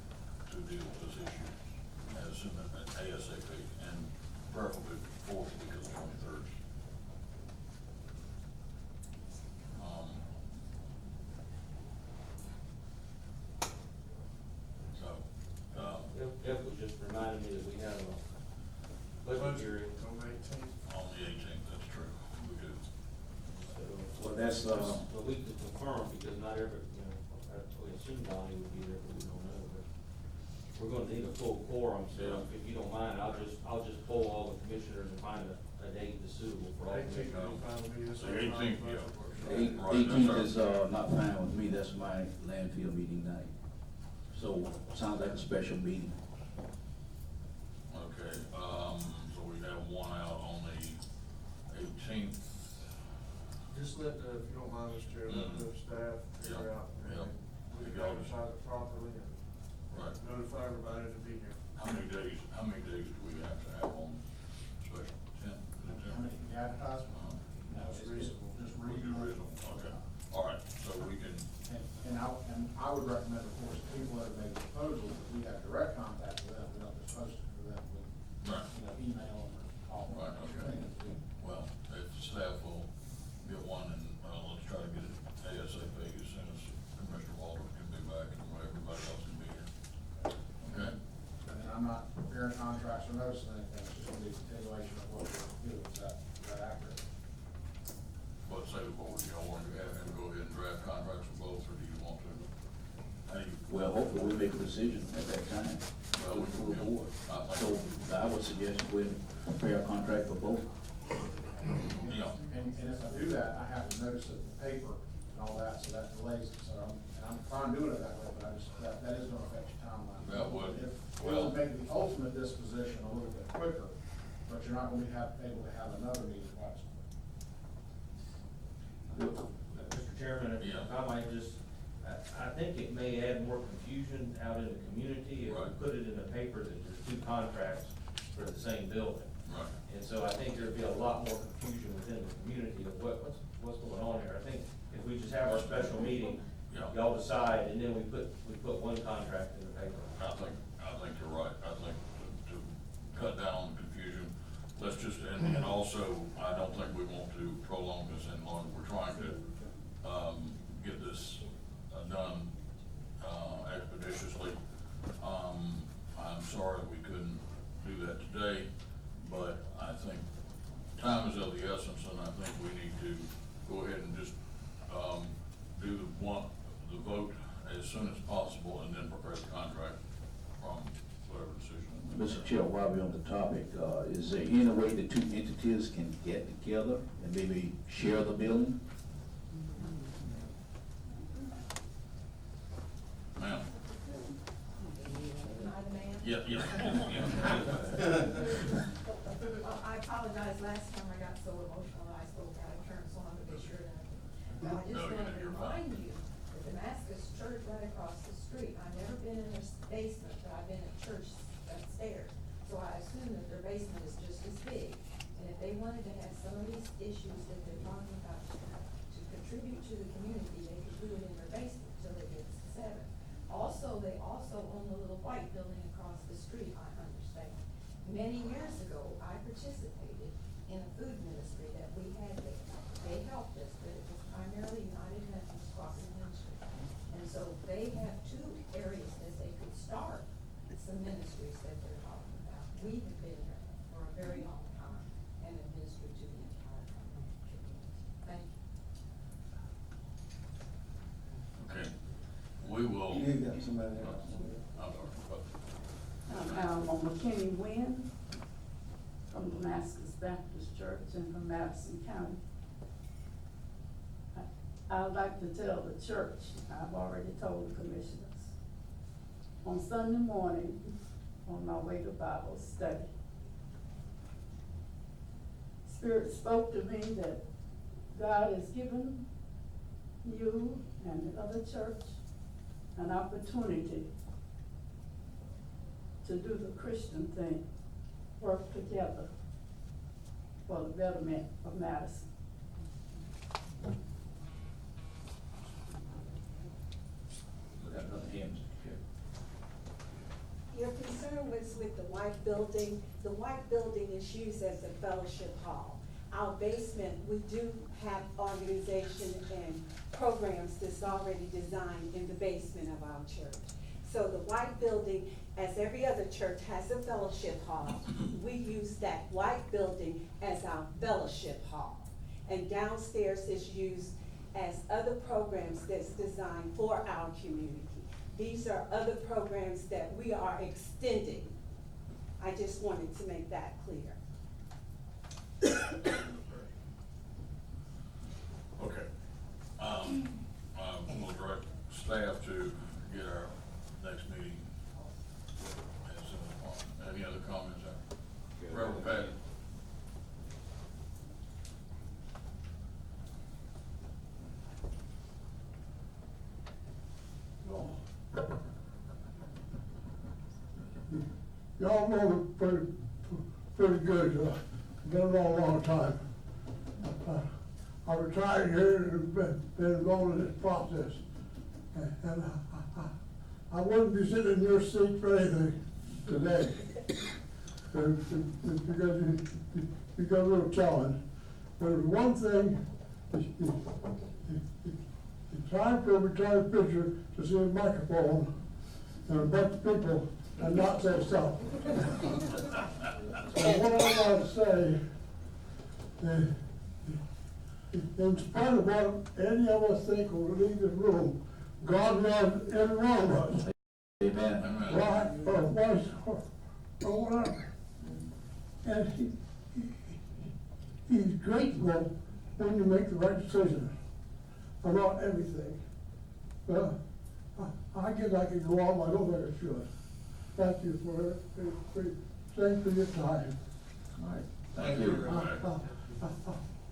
to deal with this issue as soon as ASAP, and preferably before the week of the 23rd. Jeff was just reminding me that we have a budget hearing. On the 18th. On the 18th, that's true, we do. Well, that's, But we could confirm, because not every, we assume Donnie would be there, but we don't know, but we're gonna need a full quorum, so if you don't mind, I'll just poll all the commissioners and find a date that's suitable for all. 18th, will be fine with me. This The is my 18th, budget yeah. workshop. Right, that's 18th is, our- not fine with me, that's my landfill meeting night. So, sounds like a special meeting. Okay, so we have one out on the 18th. Just let, if you don't mind, Mr. Chair, let the staff figure Yeah, out. yeah. We can advertise it properly and Right. notify everybody to be here. How many days do we have to have on special? 10? Is it 10? How many, the advertisement? No, it's reasonable. Just Would reading. be reasonable, okay. All right, so we can, And I would recommend, of course, people that have made proposals, if we have direct contact not preparing contracts or noticing anything, it's just gonna be a continuation of what we're doing, is that accurate? But say the board, y'all want to have him go ahead and draft contracts for both, or do you want to? Well, hopefully we'll make a decision at that time. Well, we Full will. board. I So think- I would suggest we prepare a contract for both. Yeah. And if I do that, I have to notice it in the paper and all that, so that delays it, so I'm fine doing it that way, but I just, that is gonna affect your timeline. That would. It will make the ultimate disposition a little bit quicker, but you're not gonna be able to have another meeting quite so quick. Mr. Chairman, if Yeah. I might just, I think it may add more confusion out in the community if we Right. put it in the paper that there's two contracts for the same building. Right. And so I think there'd be a lot more confusion within the community of what's going on here. I think if we just have our special meeting, Yeah. y'all decide, and then we put one contract in the paper. I think you're right. I think to cut down on the confusion, let's just, and also, I don't think we want to prolong this any longer. We're trying to, get this done, expeditiously. I'm sorry that we couldn't do that today, but I think time is of the essence, and I think we need to go ahead and just, do the vote as soon as possible, and then prepare the contract from whatever decision. Mr. Chair, while we're on the topic, is there any way the two entities can get together and maybe share the building? Ma'am? Am I the man? Yeah. Well, I apologize, last time I got so emotional that I spoke out of turn, so I'm gonna be sure that. But I just No, wanted to you're fine. remind you, that Damascus Church right across the street, I've never been in their basement, but I've been at church upstairs. So I assume that their basement is just as big, and if they wanted to have some of these issues that they're talking about to contribute to the community, they could do it in their basement, so that it's 7. Also, they also own the little white building across the street, I understand. Many years ago, I participated in a food ministry that we had there. They helped us, but it was primarily United Methodist Crossing Ministry. And so they have 2 areas that they could start some ministries that they're talking about. We have been there for a very long time and have ministered to the entire community. Thank you. Okay, we will. You got somebody else. I'm sorry. I'm McKinney Wynn from Damascus Baptist Church and from Madison County. I'd like to tell the church, I've already told the commissioners, on Sunday morning, on my way to Bible study, Spirit spoke to me that God has given you and the other church an opportunity to do the Christian thing, work together for the betterment of Madison. We got another hand, Mr. Chair. Your concern was with the white building. The white building is used as a fellowship hall. Our basement, we do have organization and programs that's already designed in the basement of our church. So the white building, as every other church, has a fellowship hall. We use that white building as our fellowship hall. And downstairs is used as other programs that's designed for our community. These are other programs that we are extending. I just wanted to make that clear. Okay. We'll direct staff to get our next meeting as soon as possible. Any other comments there? Reverend Patty? Y'all know it pretty good, been around a long time. I retired here and been involved in this process. And I wouldn't be sitting in your seat for anything today. Because you got a little challenge. But there's one thing, it's time for a retired pitcher to see a microphone and a bunch of people and not say so. So what I want to say, in spite of what any of us think will leave this room, God loves every one of us. Amen. Right, or voice, or whatever. And he's grateful when you make the right decision about everything. Well, I guess I could go on, but I don't think I should. Thank you thanks for your time. All right, thank you.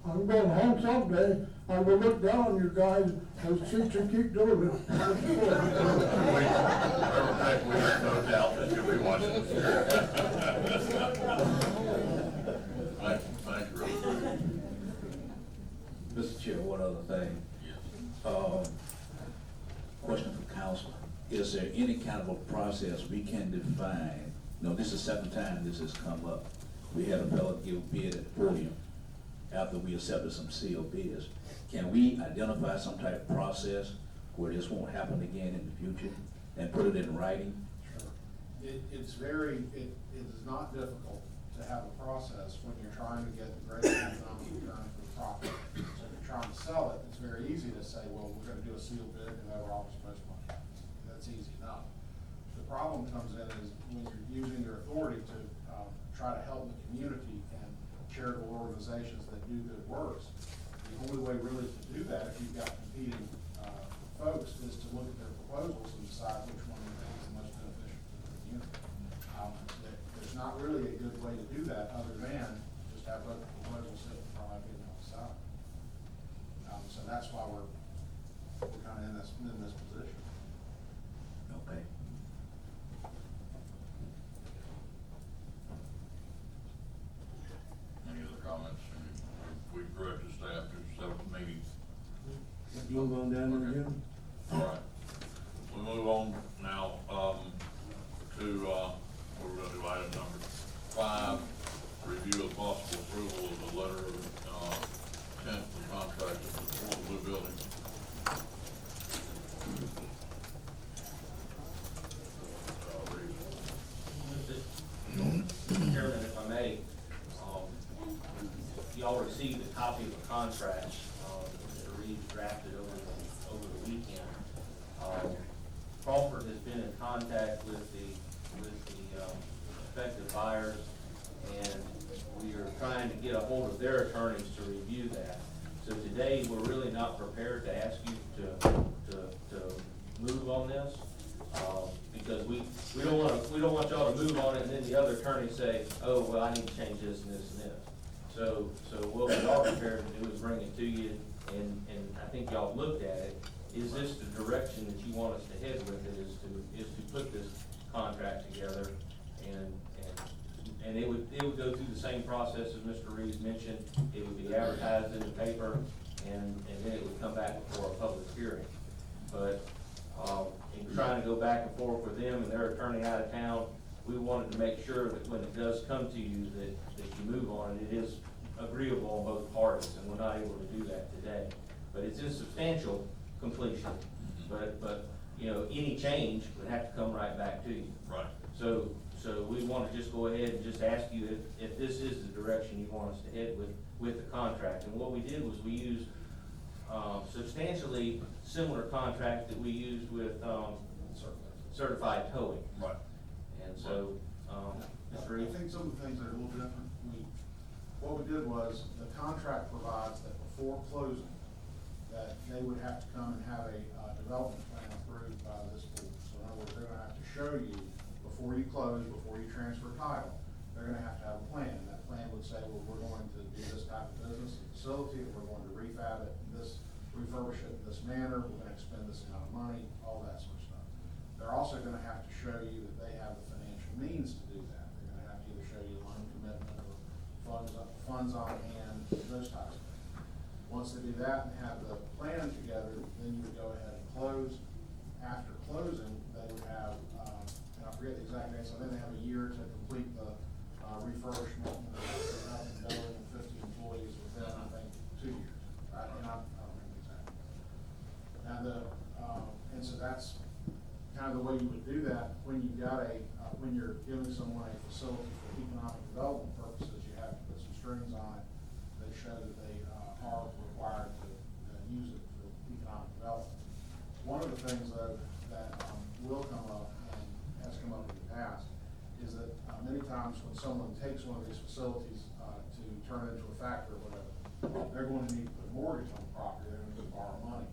I'm going home someday, I will look down on you guys and see you keep doing it. No doubt that you'll be watching. Thank you, Ray. Mr. Chair, one other thing. Question for council. Is there any kind of a process we can define? No, this is the second time this has come up. We had a fellow give bid at the podium after we accepted some sealed bids. Can we identify some type of process where this won't happen again in the future and put it in writing? Sure. It is not difficult to have a process when you're trying to get the greatest economic return for the property. So if you're trying to sell it, it's very easy to say, well, we're gonna do a sealed bid and whoever offers most money. That's easy enough. The problem comes in is when you're using your authority to try to help the community and charitable organizations that do good works. The only way really to do that, if you've got competing folks, is to look at their proposals and decide which one you think is the most beneficial to the community. There's not really a good way to do that other than just have both proposals sit and probably be on the side. So that's why we're kind of in this position. Okay. Any other comments? We directed staff to set up a meeting. Move on down there again. All right. We move on now, to, we're gonna do item number 5, review of possible approval of the letter of, intent for contract with the Fort Blue Building. Mr. Chairman, if I may, y'all received a copy of the contract, Mr. Reed drafted over the weekend. Crawford has been in contact with the affected buyers, and we are trying to get a hold of their attorneys to review that. So today, we're really not prepared to ask you to move on this, because we don't want y'all to move on it, and then the other attorneys say, oh, well, I need to change this and this and this. So what we are prepared to do is bring it to you, and I think y'all looked at it. Is this the direction that you want us to head with it, is to put this contract together, and it would go through the same process as Mr. Reeves mentioned. It would be advertised in the paper, and then it would come back before a public hearing. But, in trying to go back and forth with them and their attorney out of town, we wanted to make sure that when it does come to you, that you move on it. It is agreeable on both parties, and we're not able to do that today. But it's in substantial completion, but, any change would have to come right back to you. Right. So we want to just go ahead and just ask you if this is the direction you want us to head with the contract. And what we did was we used, substantially similar contract that we used with, certified towing. Right. And so, Mr. I Reeves? think some of the things that are a little different. What we did was, the contract provides that before closing, that they would have to come and have a development plan approved by this board. So in other words, they're gonna have to show you, before you close, before you transfer title, they're gonna have to have a plan. And that plan would say, well, we're going to do this type of business and facility, and we're going to refab it, refurbish it in this manner, we're gonna expend this amount of money, all that sort of stuff. They're also gonna have to show you that they have the financial means to do that. They're gonna have to either show you loan commitment or funds on hand, those types of things. Once they do that and have the plan together, then you would go ahead and close. After closing, they would have, and I forget the exact date, so then they have a year to complete the refurbishment, and building and 50 employees within, I think, 2 years. Right? And I don't remember exactly. And so that's kind of the way you would do that when you've got a you're giving someone a facility for economic development purposes, you have to put some strings on it. They show that they are required to use it for economic development. One of the things though that will come up and has come up in the past is that many times when someone takes one of these facilities to turn it into a factory or whatever, they're going to need to put a mortgage on the property, they're going to need to borrow money.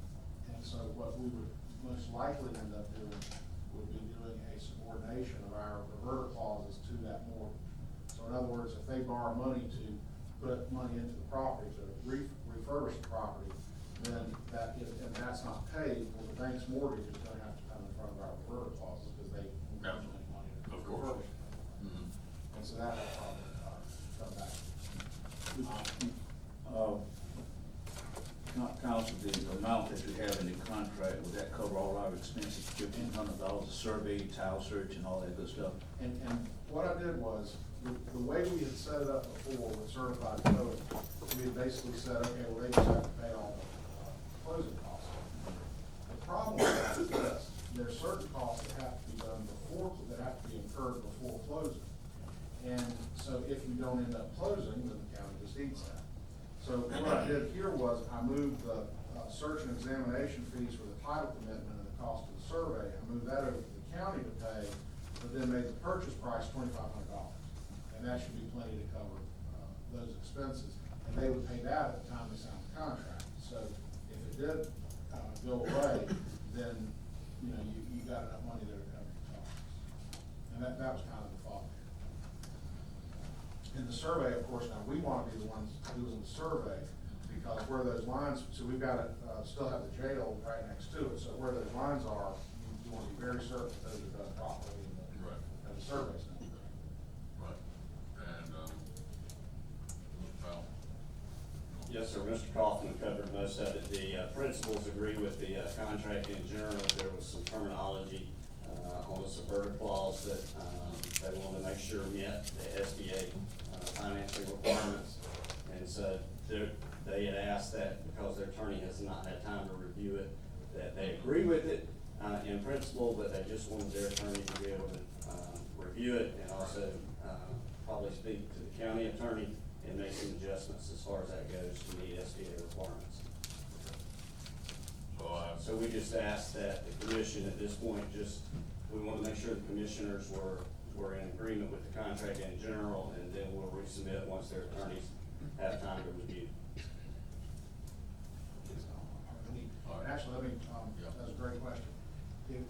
And so what we would most likely end up doing would be doing a subordination of our reverter clauses to that mortgage. So in other words, if they borrow money to put money into the property, to refurbish the property, then that, if that's not paid, well, the bank's mortgage is gonna have to come in front of our reverter clauses, because they won't have any money to Of course. refurbish. And so that will probably come back. Council, the amount that you have in the contract, would that cover all our expenses, $1,500, a survey, tile search, and all that good stuff? And what I did was, the way we had set it up before with certified code, we had basically said, okay, well, they just have to pay all the closing costs. The problem with that is this: there's certain costs that have to be done before, that have to be incurred before closing. And so if you don't end up closing, then the county just eats that. So what I did here was, I moved the search and examination fees for the title commitment and the cost of the survey, I moved that over to the county to pay, but then made the purchase price $2,500. And that should be plenty to cover those expenses. And they would pay that at the time they signed the contract. So if it did go away, then, you know, you got enough money there to cover your costs. And that was kind of the thought there. In the survey, of course, now we want to be the ones doing the survey, because where those lines, so we've got to still have the jail right next to it, so where those lines are, you want to be very certain that those are done properly and the survey's done. Right. And, Powell? Yes, sir, Mr. Kaufman covered most of it. The principals agree with the contract in general. There was some terminology on the subverter clause that they wanted to make sure met the SBA financing requirements. And so they had asked that, because their attorney has not had time to review it, that they agree with it in principle, but they just wanted their attorney to be able to review it, and also probably speak to the county attorney and make some adjustments as far as that goes to meet SBA requirements. So we just asked that the commission at this point, we want to make sure the commissioners were in agreement with the contract in general, and then we'll resubmit once their attorneys have time to review. Actually, that's a great question. If,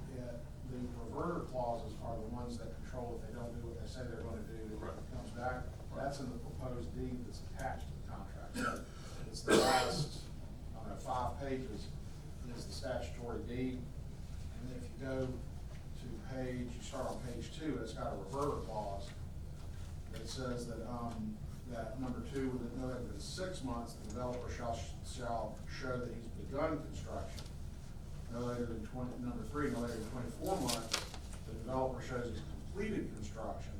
the reverter clauses are the ones that control if they don't do what they say they're gonna do, it comes back. That's in the proposed deed that's attached to the contract. So it's the last, 5 pages is the statutory deed. And then if you go to you start on page 2, it's got a reverter clause that says that, that number 2, within no later than 6 months, the developer shall show that he's begun construction. No later than number 3, no later than 24 months, the developer shows he's completed construction.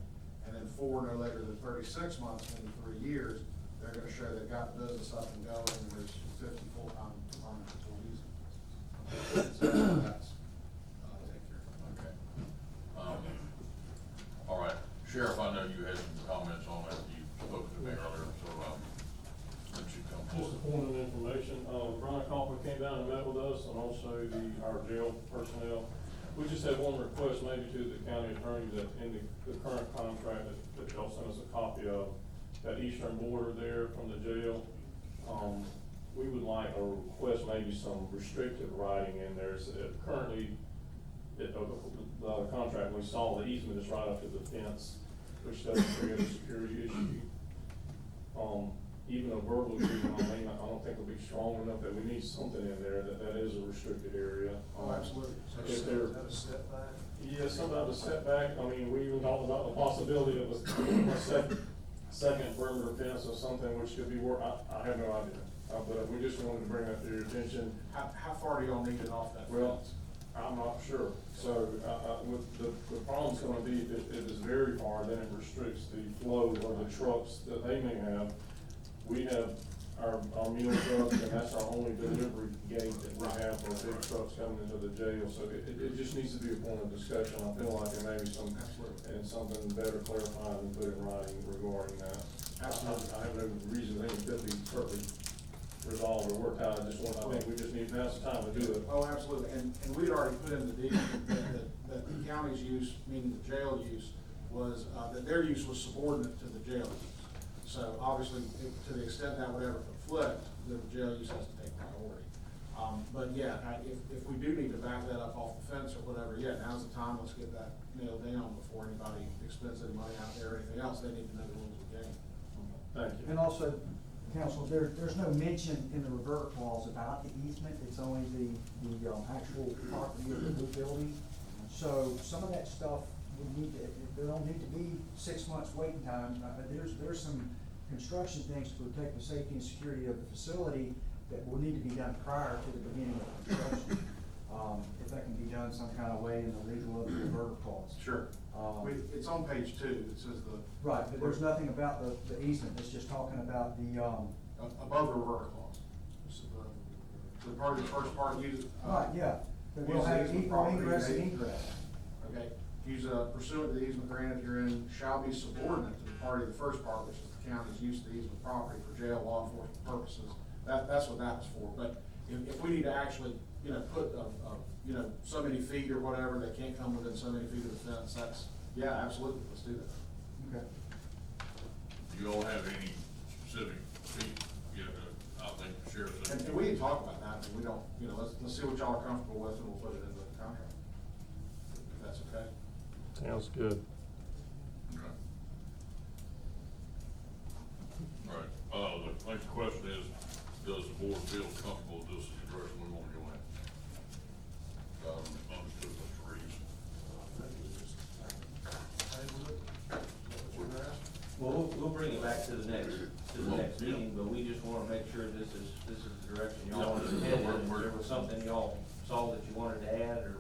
And then 4, no later than 36 months, meaning 3 years, they're gonna show they've got the business up and going, and there's 50 full-time permanent employees. So that's, take care of it. Okay. All right, Sheriff, I know you had some comments on that, you spoke to me earlier, so, let you come Just a forward. point of information, Brian Kaufman came down and met with us, and also our jail personnel. We just had one request maybe to the county attorney, that in the current contract that y'all sent us a copy of, that eastern border there from the jail, we would like or request maybe some restrictive writing in there. So currently, the contract, we saw the easement is right up to the fence, which doesn't create a security issue. Even a verbal agreement, I don't think will be strong enough, that we need something in there that is a restricted area. Oh, absolutely. So If is they're, that a setback? yeah, some of the setback, I mean, we even talked about the possibility of a second perimeter fence or something which could be worked, I have no idea. But we just wanted to bring that to your attention. How far do y'all need it off that Well, fence? I'm not sure. So, with the problem's gonna be, if it is very far, then it restricts the flow of the trucks that they may have. We have, our mule trucks, and that's our only delivery gate that we have for big trucks coming into the jail, so it just needs to be a point of discussion. I feel like there may be some, and something better clarified and put in writing regarding that. Absolutely. I have no reason to think it could be certainly resolved or worked out, I think we just need, now's the time to do it. Oh, absolutely, and we had already put in the deal that the county's use, meaning the jail use, was, that their use was subordinate to the jail use. So obviously, to the extent that would ever conflict, the jail use has to take priority. But yeah, if we do need to back that up off the fence or whatever, yeah, now's the time, let's get that nailed down before anybody expends any money out there or anything else, they need to know the rules of the game. Thank you. And also, council, there's no mention in the revert clause about the easement, it's only the actual property of the new building. So some of that stuff would need to, there don't need to be 6 months waiting time. There's some construction things to protect the safety and security of the facility that will need to be done prior to the beginning of construction. If that can be done some kind of way in the legal of the revert clause. Sure. It's on page 2, it says the. Right, but there's nothing about the easement, it's just talking about the, Above the revert clause. The part of the first part, use. right, yeah. But we'll have equal ingress and egress. Okay, use pursuant to the easement granted herein shall be subordinate to the party of the first part, which is the county's use of the easement property for jail law enforcement purposes. That's what that was for, but if we need to actually, put, so many feet or whatever, they can't come within so many feet of the fence, yeah, absolutely, let's do that. Okay. Do you all have any specific feet? I think the sheriff said. And we can talk about that, and we don't, let's see what y'all are comfortable with, and we'll put it into the contract. If that's okay. Sounds good. Okay. All right, the next question is, does the board feel comfortable with this is the direction we want to go in? Understood, Mr. Reeves. Well, we'll bring it back to the next meeting, but we just wanna make sure this is the direction y'all want to head in. If there was something y'all saw that you wanted to add, or.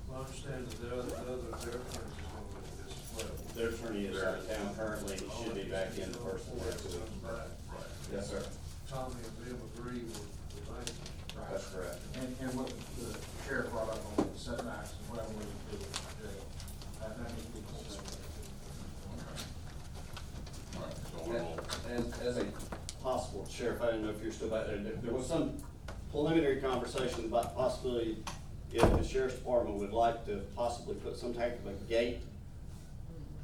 Well, I understand that their attorneys is gonna look at this as well. Their attorney is out of town currently, he should be back in the first of next week. Right. Yes, sir. Tommy and Bill agree with Lane. That's correct. And what the sheriff brought up on the setbacks and whatever we do with the jail, that needs to be considered. All right, so we will. As a possible, Sheriff, I didn't know if you're still back there, there was some preliminary conversation about the possibility if the sheriff's department would like to possibly put some type of a gate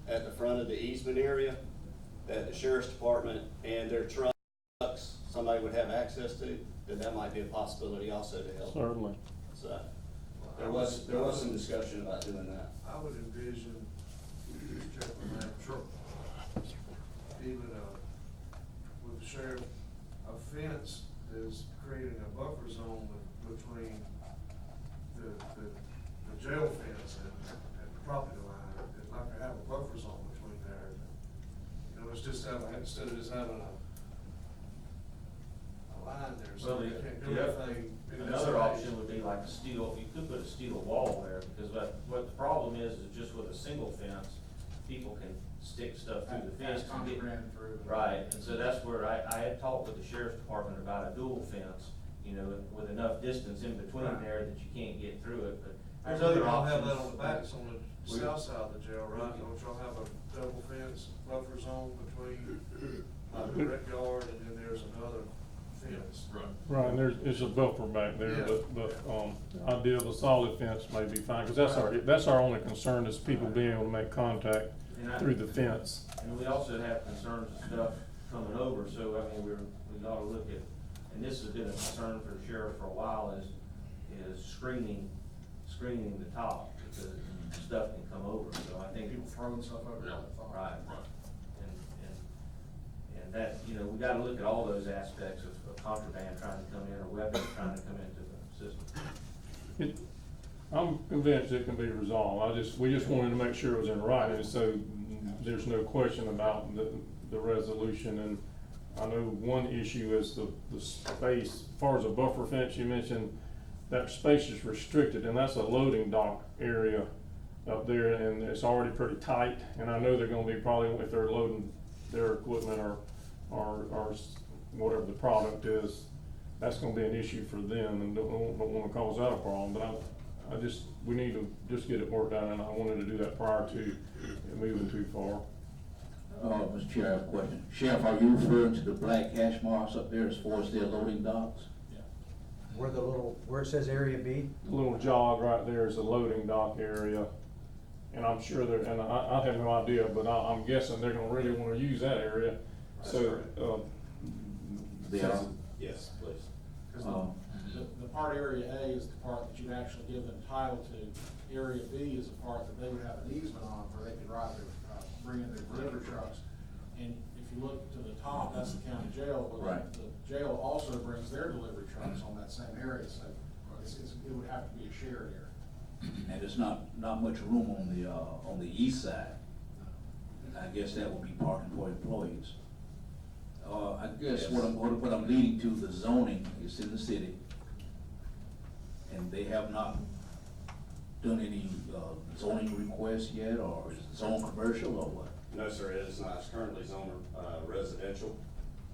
at the front of the easement area that the sheriff's department and their trucks, somebody would have access to, that might be a possibility also to help. Certainly. So, there was some discussion about doing that. I would envision, just check on that. Sure. Even, with the sheriff, a fence is creating a buffer zone between the jail fence and the property line. It's like to have a buffer zone between there. It's just instead of just having a line there, so Well, you can't do anything. Another option would be like a steel, you could put a steel wall there, because what the problem is just with a single fence, people can stick stuff through the fence. As Tommy ran through. Right, and so that's where I had talked with the sheriff's department about a dual fence, with enough distance in between there that you can't get through it, but there's other Y'all options. have that on the backs on the south side of the jail, right? Don't y'all have a double fence buffer zone between the rec yard and then there's another fence? Right. Right, and there's a buffer back there, Yeah. but the idea of a solid fence may be fine, because that's our only concern is people being able to make contact through the fence. And we also have concerns and stuff coming over, so I mean, we gotta look at, and this has been a concern for the sheriff for a while, is screening the top, because stuff can come over, so I think. People throwing stuff over. Yeah. Right. Right. And that, we gotta look at all those aspects of contraband trying to come in, or weapons trying to come into the system. I'm convinced it can be resolved. We just wanted to make sure it was in writing, so there's no question about the resolution. And I know one issue is the space, as far as a buffer fence, you mentioned that space is restricted, and that's a loading dock area up there, and it's already pretty tight. And I know they're gonna be probably, if they're loading their equipment or whatever the product is, that's gonna be an issue for them, and don't wanna cause that a problem, but we need to just get it worked out, and I wanted to do that prior to it moving too far. Mr. Chair, I have a question. Sheriff, are you referring to the black hash marks up there as far as their loading docks? Where it says Area B? The little jog right there is the loading dock area, and I'm sure and I have no idea, but I'm guessing they're gonna really wanna use that area, so, They are? Yes, please. Because the part Area A is the part that you'd actually give them title to. Area B is the part that they would have an easement on where they could ride their, bring in their delivery trucks. And if you look to the top, that's the county jail, but Right. the jail also brings their delivery trucks on that same area, so it would have to be a shared area. And there's not much room on the east side. I guess that would be parking for employees. I guess what I'm leading to, the zoning is in the city, and they have not done any zoning requests yet, or is it zone commercial, or what? No, sir, it is not. It's currently zoned residential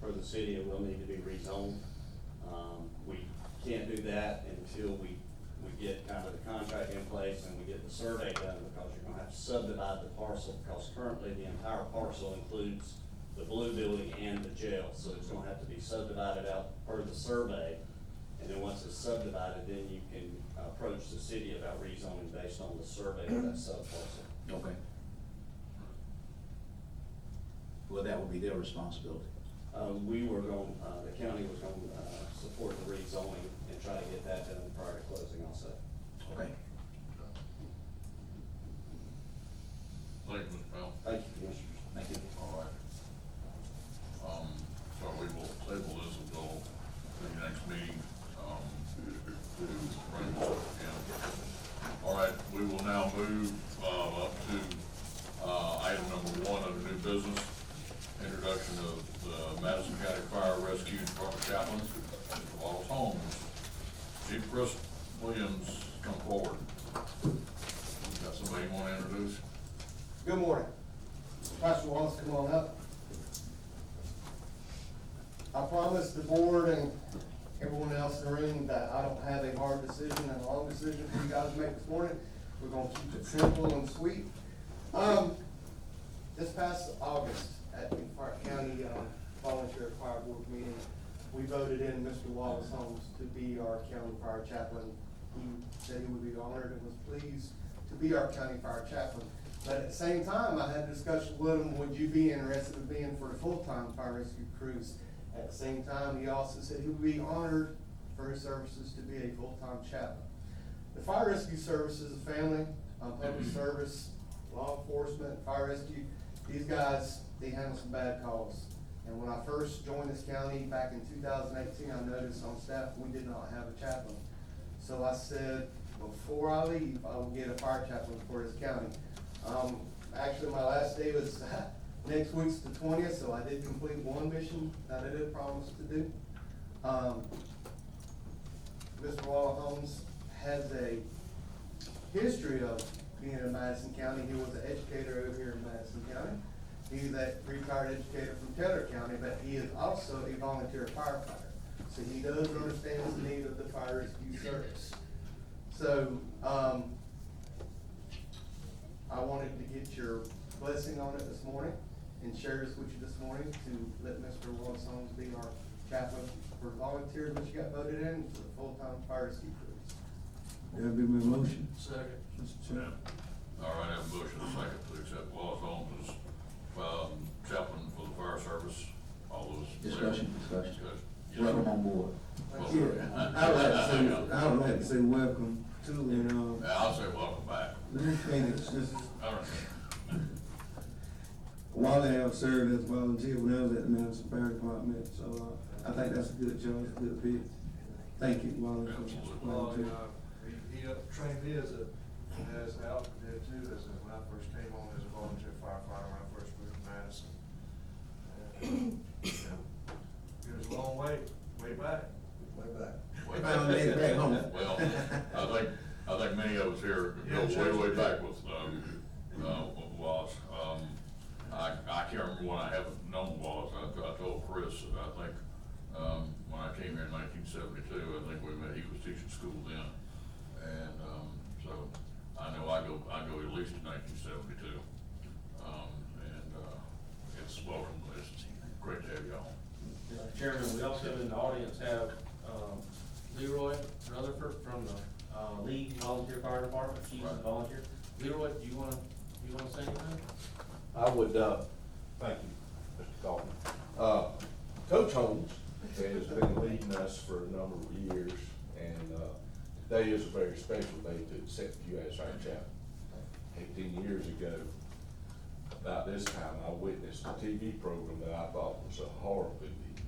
for the city. It will need to be rezoned. We can't do that until we get kind of the contract in place and we get the survey done, because you're gonna have to subdivide the parcel, because currently the entire parcel includes the blue building and the jail. So it's gonna have to be subdivided out per the survey. And then once it's subdivided, then you can approach the city about rezoning based on the survey of that sub-parcel. Okay. Well, that would be their responsibility. The county was going to support the rezoning and try to get that done prior to closing also. Okay. Thank you, Mr. Powell. Thank you, Commissioners. Thank you. All right. So we will table this until the next meeting, to bring it up again. All right, we will now move, up to, item number 1 under new business. Introduction of the Madison County Fire Rescue Department Chaplain, Mr. Wallace Holmes. Chief Chris Williams, come forward. Got somebody you want to introduce? Good morning. Pastor Wallace, come on up. I promised the board and everyone else in the room that I don't have a hard decision and a long decision for you guys to make this morning. We're gonna keep it simple and sweet. This past August at the Park County Volunteer Fire Board meeting, we voted in Mr. Wallace Holmes to be our county fire chaplain. He said he would be honored and was pleased to be our county fire chaplain. But at the same time, I had a discussion with him, would you be interested in being for the full-time fire rescue crews? At the same time, he also said he would be honored for his services to be a full-time chaplain. The fire rescue service is a family, public service, law enforcement, fire rescue. These guys, they handle some bad calls. And when I first joined this county back in 2018, I noticed on staff, we did not have a chaplain. So I said, before I leave, I will get a fire chaplain for this county. Actually, my last day was next week's the 20th, so I did complete one mission that I did promise to do. Mr. Wallace Holmes has a history of being in Madison County. He was an educator over here in Madison County. He's a retired educator from Taylor County, but he is also a volunteer firefighter. So he does understand the need of the fire rescue service. So, I wanted to get your blessing on it this morning and share this with you this morning to let Mr. Wallace Holmes be our chaplain for volunteers, which you got voted in for the full-time fire rescue crews. That'll be my motion. Second. Mr. Chairman. All right, I have a motion and a second to accept Wallace Holmes as, chaplain for the fire service. All those. Discussion. Yes, Welcome on board. Yeah, I would like to say welcome to, and, Yeah, I'll say welcome back. let me finish. This is, All right. Wally have served as a volunteer when I was at the Madison Fire Department, so, I think that's a good choice, a good fit. Thank you, Wally, for Well, volunteering. he trained me as Al did too, when I first came on as a volunteer firefighter, when I first moved to Madison. And, it was a long way back. Way back. Way Finally made it back home. Well, I think many of us here go way back with, Wallace. I can't remember when I haven't known Wallace. I told Chris, I think came here in 1972, I think he was teaching school then. And, so I know I go at least to 1972. It's welcome, it's great to have y'all. Chairman, we also in the audience have, Leroy Rutherford from the, Lee Volunteer Fire Department, she's a volunteer. Leroy, do you wanna say anything? I would, thank you, Mr. Kaufman. Coach Holmes has been leading us for a number of years, and, today is a very special day to accept you as our chaplain. 18 years ago, about this time, I witnessed a TV program that I thought was a horribly deep.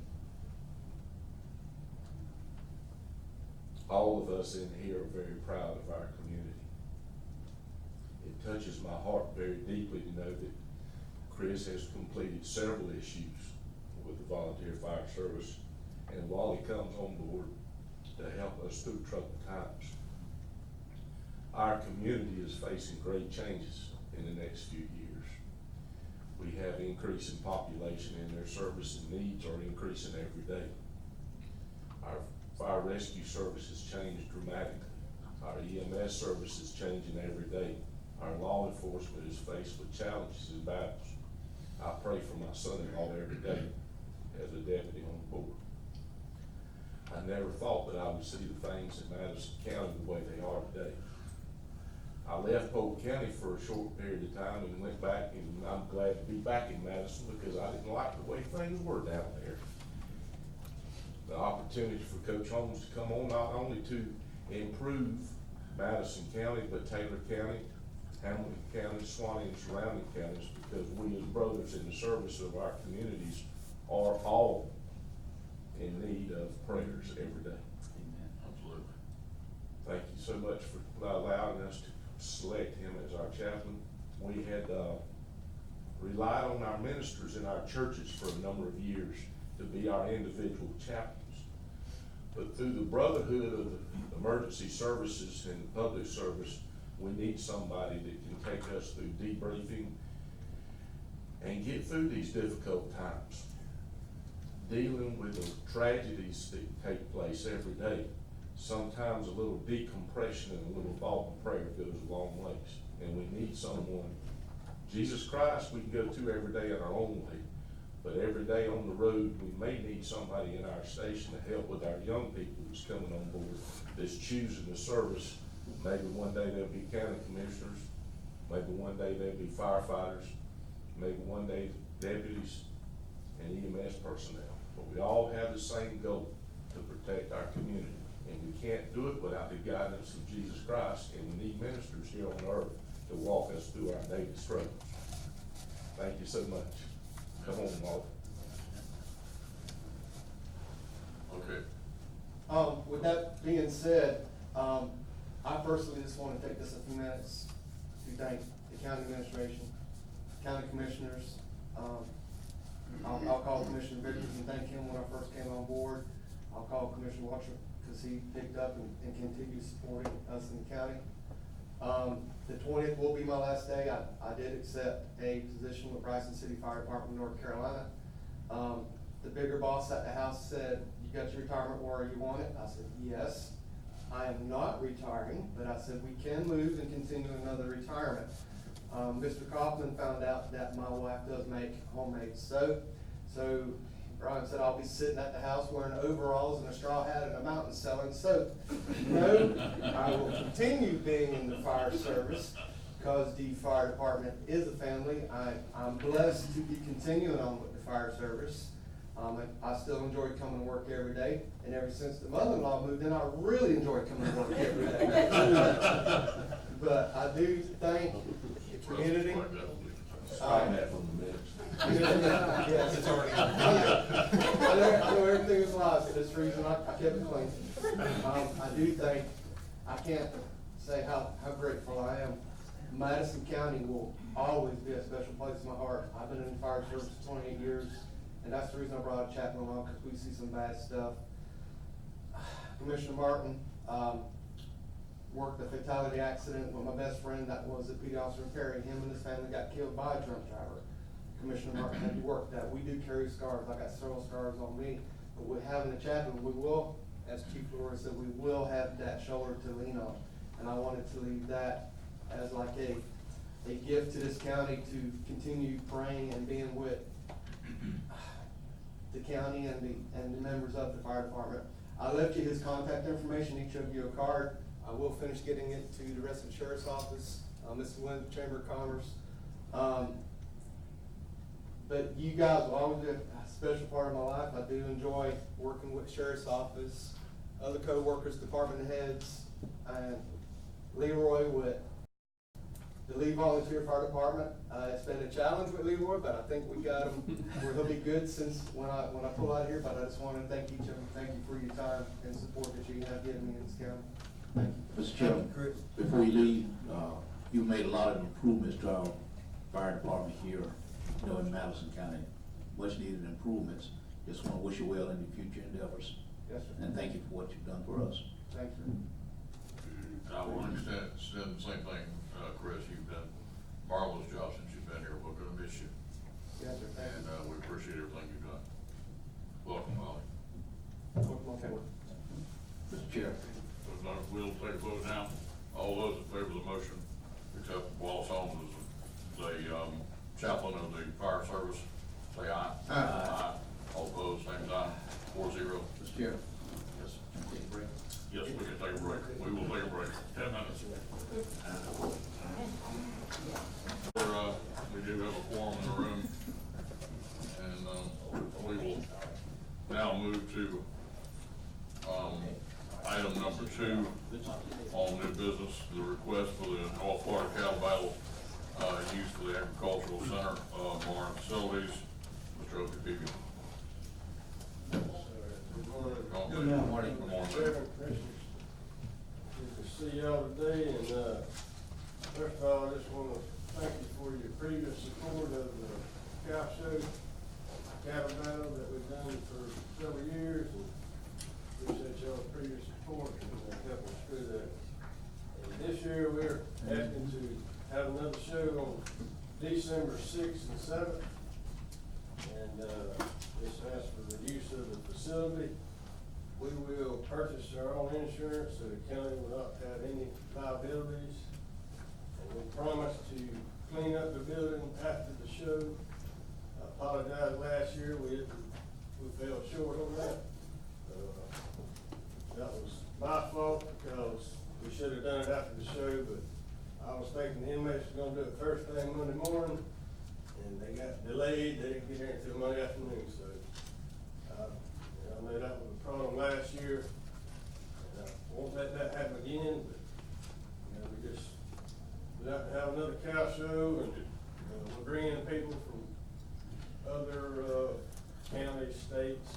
All of us in here are very proud of our community. It touches my heart very deeply to know that Chris has completed several issues with the volunteer fire service, and while he comes on board to help us through troubled times, our community is facing great changes in the next few years. We have increase in population, and their service and needs are increasing every day. Our fire rescue service has changed dramatically. Our EMS service is changing every day. Our law enforcement is faced with challenges and battles. I pray for my son-in-law every day as a deputy on the board. I never thought that I would see the things in Madison County the way they are today. I left Polk County for a short period of time and went back, and I'm glad to be back in Madison because I didn't like the way things were down there. The opportunity for Coach Holmes to come on, not only to improve Madison County, but Taylor County, Hamilton County, Swanee, and surrounding counties, because we as brothers in the service of our communities are all in need of prayers every day. Amen. Absolutely. Thank you so much for allowing us to select him as our chaplain. We had relied on our ministers in our churches for a number of years to be our individual chaplains. But through the brotherhood of the emergency services and public service, we need somebody that can take us through debriefing and get through these difficult times. Dealing with the tragedies that take place every day, sometimes a little decompression and a little thought and prayer goes a long ways. And we need someone. Jesus Christ we can go to every day in our own way, but every day on the road we may need somebody in our station to help with our young people that's coming on board, that's choosing the service. Maybe one day they'll be county commissioners, maybe one day they'll be firefighters, maybe one day deputies and EMS personnel. But we all have the same goal, to protect our community. And we can't do it without the guidance of Jesus Christ, and we need ministers here on earth to walk us through our daily struggles. Thank you so much. Come on, Mark. Okay. With that being said, I personally just want to take this a few minutes to thank the county administration, county commissioners. I'll call Commissioner Vickers and thank him when I first came on board. I'll call Commissioner Watcher because he picked up and continues supporting us in the county. The 20th will be my last day. I did accept a position with Bryson City Fire Department, North Carolina. The bigger boss at the house said, "You got your retirement where you want it?" I said, "Yes." I am not retiring, but I said, we can move and continue another retirement. Mr. Kaufman found out that my wife does make homemade soap. So Brian said, I'll be sitting at the house wearing overalls and a straw hat and a mountain selling soap. No, I will continue being in the fire service because the fire department is a family. I'm blessed to be continuing on with the fire service. I still enjoy coming to work every day, and ever since the mother-in-law moved in, I really enjoy coming to work every day. But I do thank the community. Sign that from the minutes. Yes, it's already. I know everything is live, for this reason I kept it clean. I do think, I can't say how grateful I am. Madison County will always be a special place in my heart. I've been in the fire service for 28 years, and that's the reason I brought a chaplain along, because we see some bad stuff. Commissioner Martin worked a fatality accident with my best friend that was a PD officer in Perry. Him and his family got killed by a drunk driver. Commissioner Martin had to work that. We do carry scars. I got several scars on me. but with having a chaplain, we will, as Chief Laura said, we will have that shoulder to lean on. And I wanted to leave that as like a gift to this county to continue praying and being with the county and the members of the fire department. I left you his contact information, each of you a card. I will finish getting it to the rest of the sheriff's office, Mr. Lynn, Chamber of Commerce. But you guys will always be a special part of my life. I do enjoy working with sheriff's office, other co-workers, department heads, and Leroy with the Lee Volunteer Fire Department. It's been a challenge with Leroy, but I think we got him where he'll be good since when I pull out here. But I just want to thank each of them. Thank you for your time and support that you have given me in this county. Thank you. Mr. Chairman, before you leave, you made a lot of improvements to our fire department here, in Madison County. Much needed improvements. Just want to wish you well in your future endeavors. Yes, sir. And thank you for what you've done for us. Thank you. I want to extend the same thing, Chris, you've done a marvelous job since you've been here, we're gonna miss you. Yes, sir. Thank And, you. we appreciate everything you've done. Welcome, Molly. Welcome on board. Mr. Chair. We'll take a vote now. All those in favor of the motion, except Wallace Holmes as the, chaplain of the fire service, say aye. Aye. All opposed, same sign, 4-0. Mr. Chair. Yes. Take a break. Yes, we can take a break. We will take a break. 10 minutes. We do have a quorum in the room. And, we will now move to, item number 2 on new business, the request for the North Florida Cattle Battle, used for the Agricultural Center, barn facilities. Mr. Okipibi. Good morning. Good morning. Chairman, Commissioners. Good to see y'all today, and, first of all, I just wanna thank you for your previous support of the cow show, cattle battle that we've done for several years, and appreciate y'all's previous support and helping us through that. And this year, we're asking to have another show on December 6th and 7th, and, this asks for the use of the facility. We will purchase our own insurance, so the county will not have any liabilities. And we promise to clean up the building after the show. I apologize, last year, we fell short on that. That was my fault, because we should have done it after the show, but I was thinking the inmates were gonna do it first thing Monday morning, and they got delayed, they didn't get here until Monday afternoon, so, I know that was a problem last year, and I won't let that happen again, but, we have to have another cow show, and, we're bringing people from other, counties, states.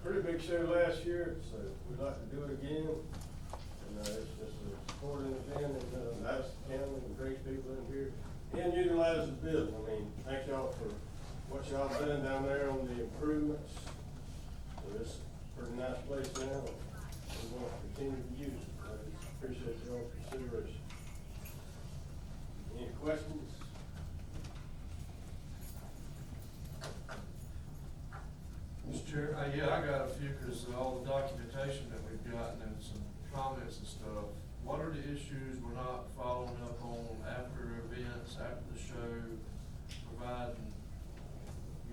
Pretty big show last year, so we'd like to do it again, and, it's just a sporting event, and, Madison County, and brings people in here, and utilize the building. I mean, thank y'all for what y'all done down there on the improvements. So it's a pretty nice place now, and we want to continue to use it. I just appreciate y'all's consideration. Any questions? Mr. Chair, yeah, I got a few, because all the documentation that we've gotten and some comments and stuff, what are the issues we're not following up on after events, after the show, providing,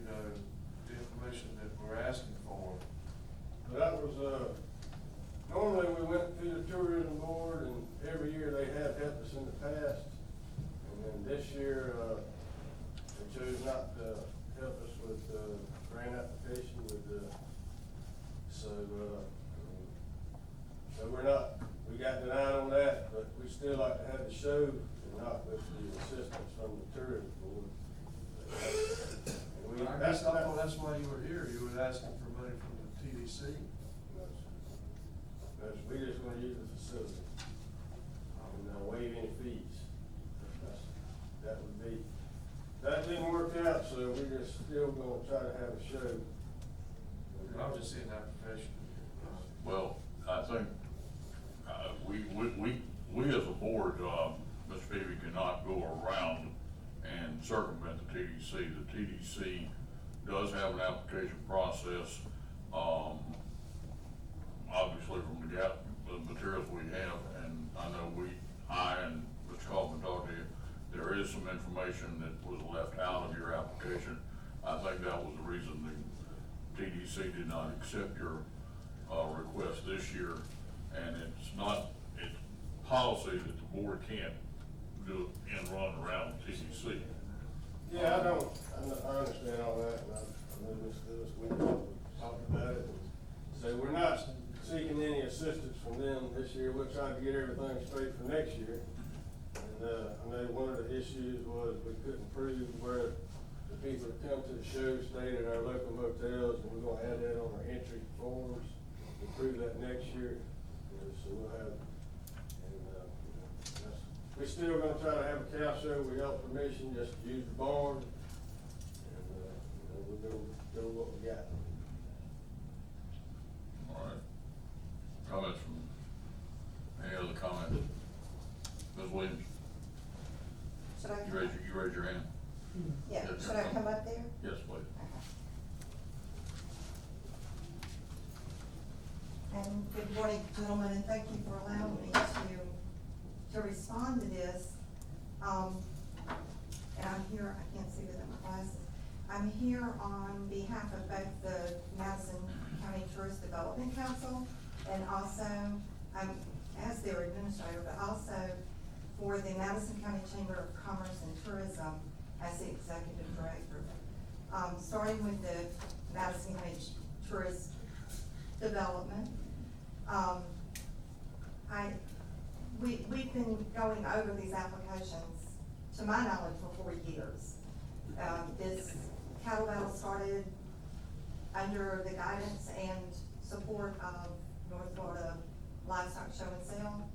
the information that we're asking for? That was, normally we went through the tourism board, and every year they have helped us in the past. And then this year, they chose not to help us with the grant application so we're not, we got denied on that, but we still like to have the show, and not with the assistance from the tourism board. And I guess I thought that's why you were here, you were asking for money from the TDC. We just want to use the facility, and waive any fees. That would be, that didn't work out, so we just still gonna try to have a show. I'm just seeing the application. Well, I think, we as a board, Mr. Peavy, cannot go around and circumvent the TDC. The TDC does have an application process. information that was left out of your application. I think that was the reason the TDC did not accept your, request this year. And it's policy that the board can't do and run around TDC. Yeah, I understand all that, and I know Ms. Lewis, we talked about it, and so we're not seeking any assistance from them this year. We're trying to get everything straight for next year. And, I know one of the issues was we couldn't prove where the people that come to the show stayed at our local motels, and we're gonna add that on our entry forms. We'll prove that next year, so we'll have, and, we're still gonna try to have a cow show. We got permission just to use the barn, and, we'll go what we got. All right. Comments from, any other comments? Ms. Williams? Should I? You raise your hand? Yeah, Yes, should I come up there? Yes, please. And good morning, gentlemen, and thank you for allowing me to respond to this. And I'm here, I can't see without my glasses. I'm here on behalf of both the Madison County Tourist Development Council and also, I'm as their administrator, but also for the Madison County Chamber of Commerce and Tourism as the executive director. Starting with the Madison County Tourist Development, we've been going over these applications, to my knowledge, for 4 years. This cattle battle started under the guidance and support of North Florida Livestock Show and Sale.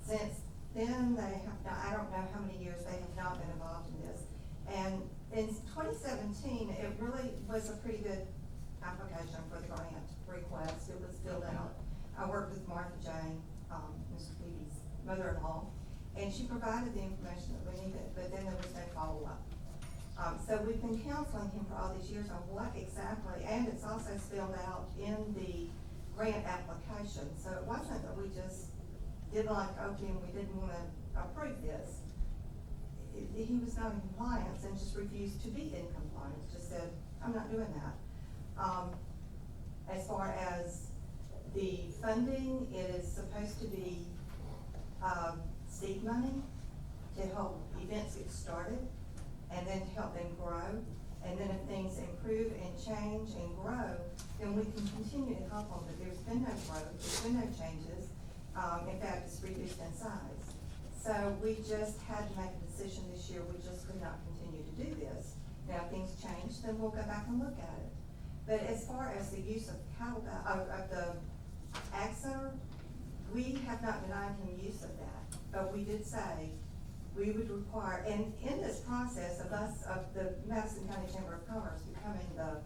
Since then, they have not, I don't know how many years they have not been involved in this. And in 2017, it really was a pretty good application for the grant request. It was filled out. I worked with Martha Jane, Mr. Peavy's mother-in-law, and she provided the information that we needed, but then there was no follow-up. So we've been counseling him for all these years on what exactly, and it's also spelled out in the grant application. So it wasn't that we just did like, okay, and we didn't want to approve this. He was not in compliance and just refused to be in compliance, just said, I'm not doing that. As far as the funding, it is supposed to be seed money to help events get started and then to help them grow. And then if things improve and change and grow, then we can continue to help them. But there's been no growth, there's been no changes. In fact, it's reduced in size. So we just had to make a decision this year. We just could not continue to do this. Now, if things change, then we'll go back and look at it. But as far as the use of cattle, of the ag center, we have not denied him use of that. But we did say we would require, and in this process of us, of the Madison County Chamber of Commerce becoming the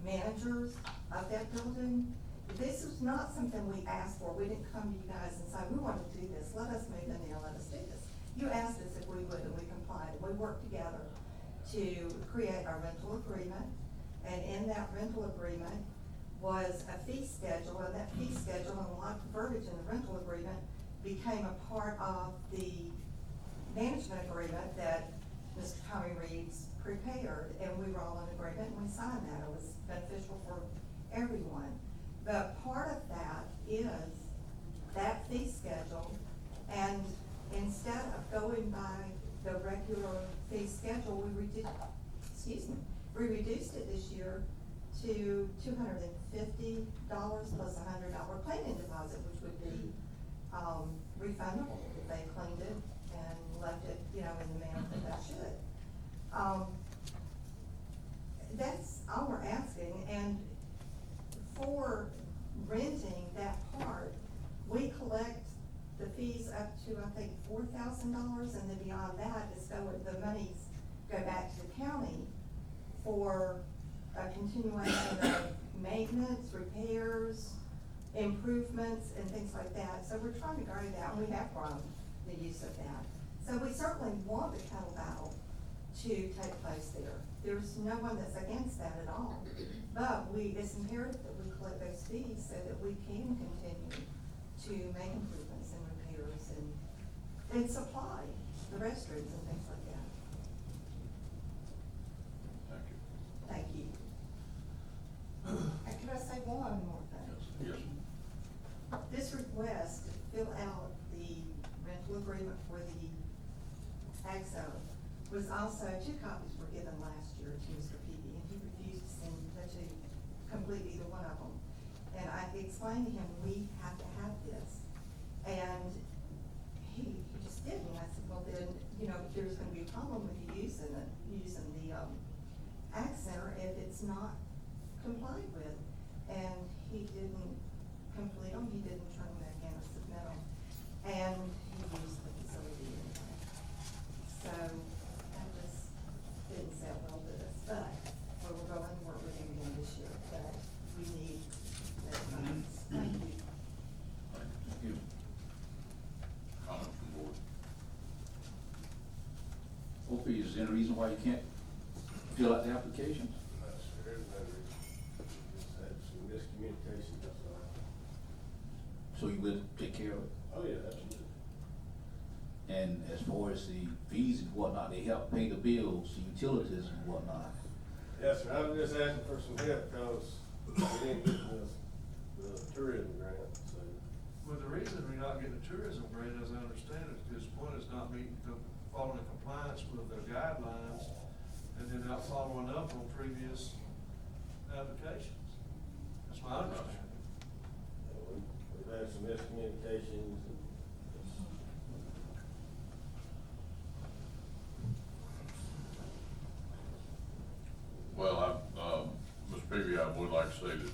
managers of that building, this was not something we asked for. We didn't come to you guys and say, we want to do this, let us move in there, let us do this. You asked us if we would, and we complied, and we worked together to create our rental agreement. And in that rental agreement was a fee schedule, and that fee schedule and a lot of verbiage in the rental agreement became a part of the management agreement that Mr. Tommy Reeves prepared, and we were all in agreement, and we signed that. It was beneficial for everyone. But part of that is that fee schedule, and instead of going by the regular fee schedule, we reduced it this year to $250 plus a $100 cleaning deposit, which would be refundable if they cleaned it and left it, in the manner that they should. That's all we're asking, and for renting that part, we collect the fees up to, I think, $4,000, and then beyond that, the monies go back to the county for a continuation of maintenance, repairs, improvements, and things like that. So we're trying to grow that, and we have grown the use of that. So we certainly want the cattle battle to take place there. There's no one that's against that at all. But it's imperative that we collect those fees so that we can continue to make improvements and repairs and supply the restrooms and things like that. explained to him, we have to have this. And he just didn't. I said, well then, you know, there's gonna be a problem with you using the Ag Center if it's not complied with. And he didn't complete them, he didn't turn them back in or submit them. And he used the facility anyway. So that just didn't sound well with us, but where we're going, where we're going again this year, but we need that funds. Thank you. Thank you. Comment from the board? Opie, is there any reason why you can't fill out the applications? There is no reason. Just had some miscommunication, that's all. So you will take care of it? Oh, yeah, absolutely. And as far as the fees and whatnot, they help pay the bills, the utilities and whatnot. Yes, sir, I'm just asking for some help because we didn't get the tourism grant, so. Well, the reason we're not getting the tourism grant, as I understand it, is one is not following compliance with their guidelines, and then not following up on previous applications. That's my understanding. We've had some miscommunications. Well, Mr. Piggy, I would like to say that,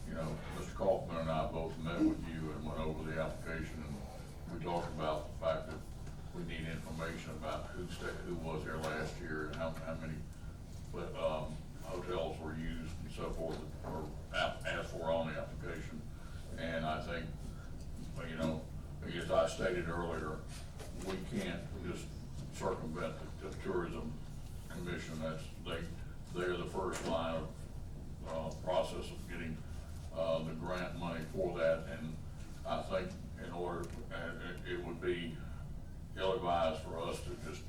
you know, Mr. Kaufman and I both met with you and went over the application, and we talked about the fact that we need information about who was there last year and how many, hotels were used and so forth, or asked for on the application. And I think, you know, as I stated earlier, we can't just circumvent the tourism commission. They're the first line of process of getting the grant money for that. And I think in order, it would be ill-advised for us to just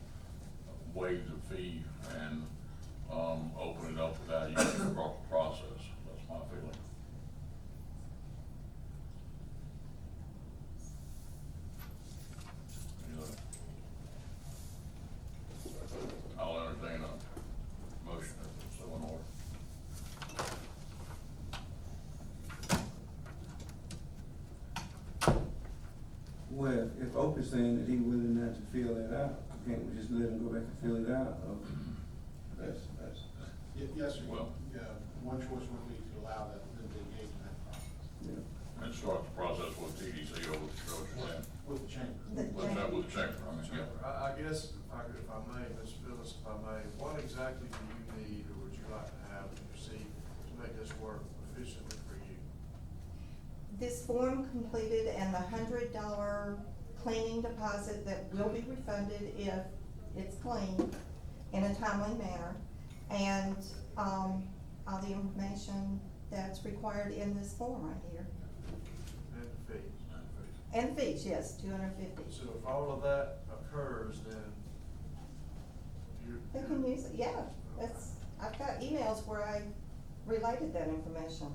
waive the fee and open it up without using the proper process. That's my feeling. I'll entertain a motion if so in order. Well, if Opie's saying that he willing not to fill that out, can't we just let him go back and fill it out? That's. Yes, sir. Well, one choice would be to allow them to engage in that process. Yeah. and start the process with TDC over the Trojan. With the chamber. With that, with the chamber, I mean, yeah. I guess, if I may, Ms. Phyllis, if I may, what exactly do you need, or would you like to have to proceed to make this work efficiently for you? This form completed and the $100 cleaning deposit that will be refunded if it's clean in a timely manner, and all the information that's required in this form right here. And the fees. And fees, yes, $250. So if all of that occurs, then They can use it, yeah, I've got emails where I related that information.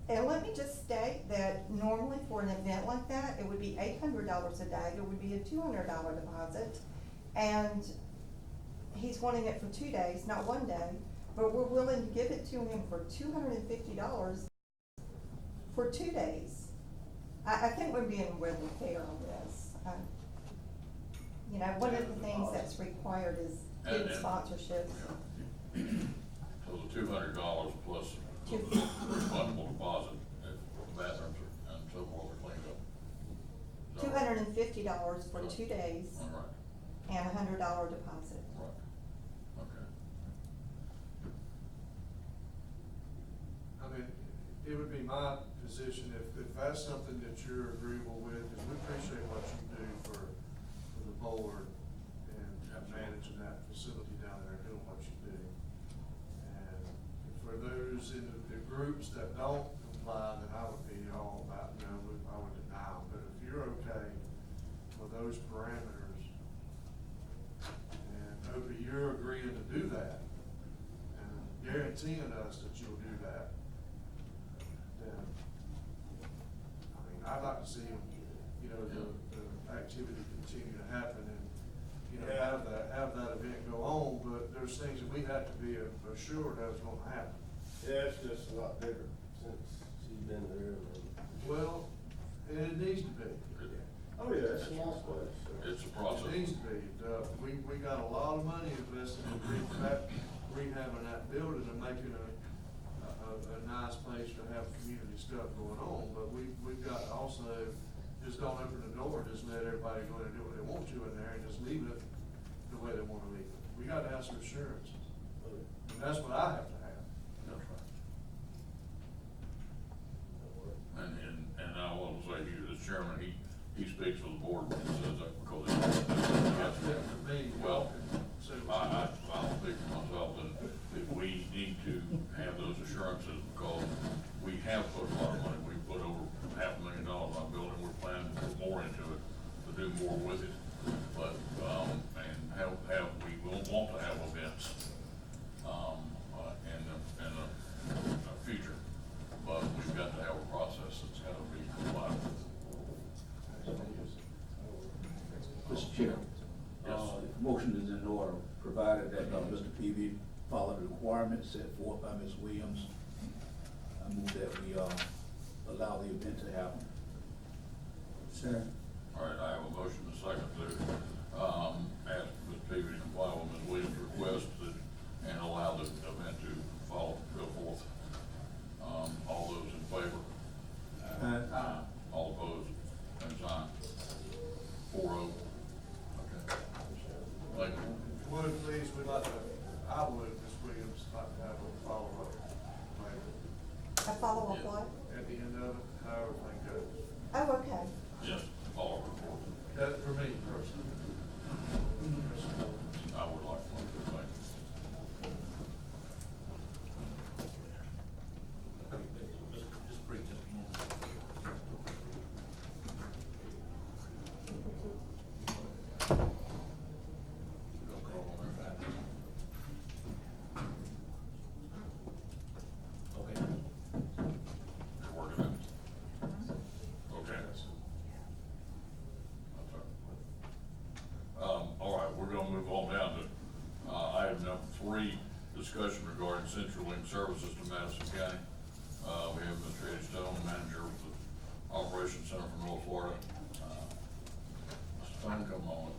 And let me just state that normally for an event like that, it would be $800 a day, there would be a $200 deposit. And he's wanting it for 2 days, not 1 day, but we're willing to give it to him for $250 for 2 days. I think we're being really fair on this. You know, one of the things that's required is good sponsorship. So the $200 plus the refundable deposit if bathrooms and so forth are cleaned up. $250 for 2 days. All right. And $100 deposit. Right, okay. I mean, it would be my position if that's something that you're agreeable with, because we appreciate what you do for the board and managing that facility down there and doing what you do. And for those in the groups that don't comply, then I would be all about, I would deny them. But if you're okay with those parameters, and Opie, you're agreeing to do that, and guaranteeing us that you'll do that, then, I mean, I'd like to see them, the activity continue to happen and, have that event go on, but there's things that we have to be assured that it's gonna happen. Yeah, it's just a lot different since she she's been there. Well, it needs to be. Oh, yeah, it's a nice place. It's a process. It needs to be. We got a lot of money invested in rehabbing that building and making a nice place to have community stuff going on, but we've got to also, just don't open the door, and just let everybody go in and do what they want to in there and just leave it the way they wanna leave it. We gotta have some assurances, and that's what I have to have. That's right. And I want to say, he, the chairman, he speaks for the board when he says that because That's it for me. well, I'll speak for myself that we need to have those assurances because we have put a lot of money. We put over $500,000 on our building. We're planning to put more into it, to do more with it. But, and we will want to have events, in the future. But we've got to have a process that's got to be compliant with. Mr. Chair. Yes. Motion is in order, provided that, Mr. Peavy follow the requirements set forth by Ms. Williams. I move that we, allow the event to happen. Sir. All right, I have a motion and a second to, ask Ms. Peavy to comply with Ms. Williams' request and allow the event to go forth. All those in favor? Aye. All opposed? Same sign. 4-0. Okay. Thank you. Would please, I would, Ms. Williams, like to have a follow-up, maybe, A follow-up what? at the end of it, how everything goes. Oh, okay. Yes, follow report. That, for me personally. I would like one to thank you. Just bring it. Okay. You're working it? Okay. That's all right. All right, we're gonna move on down to, item number 3, discussion regarding Central Link Services to Madison County. We have Mr. Eddie Stone, manager of the Operations Center for North Florida. Mr. Stone, come on.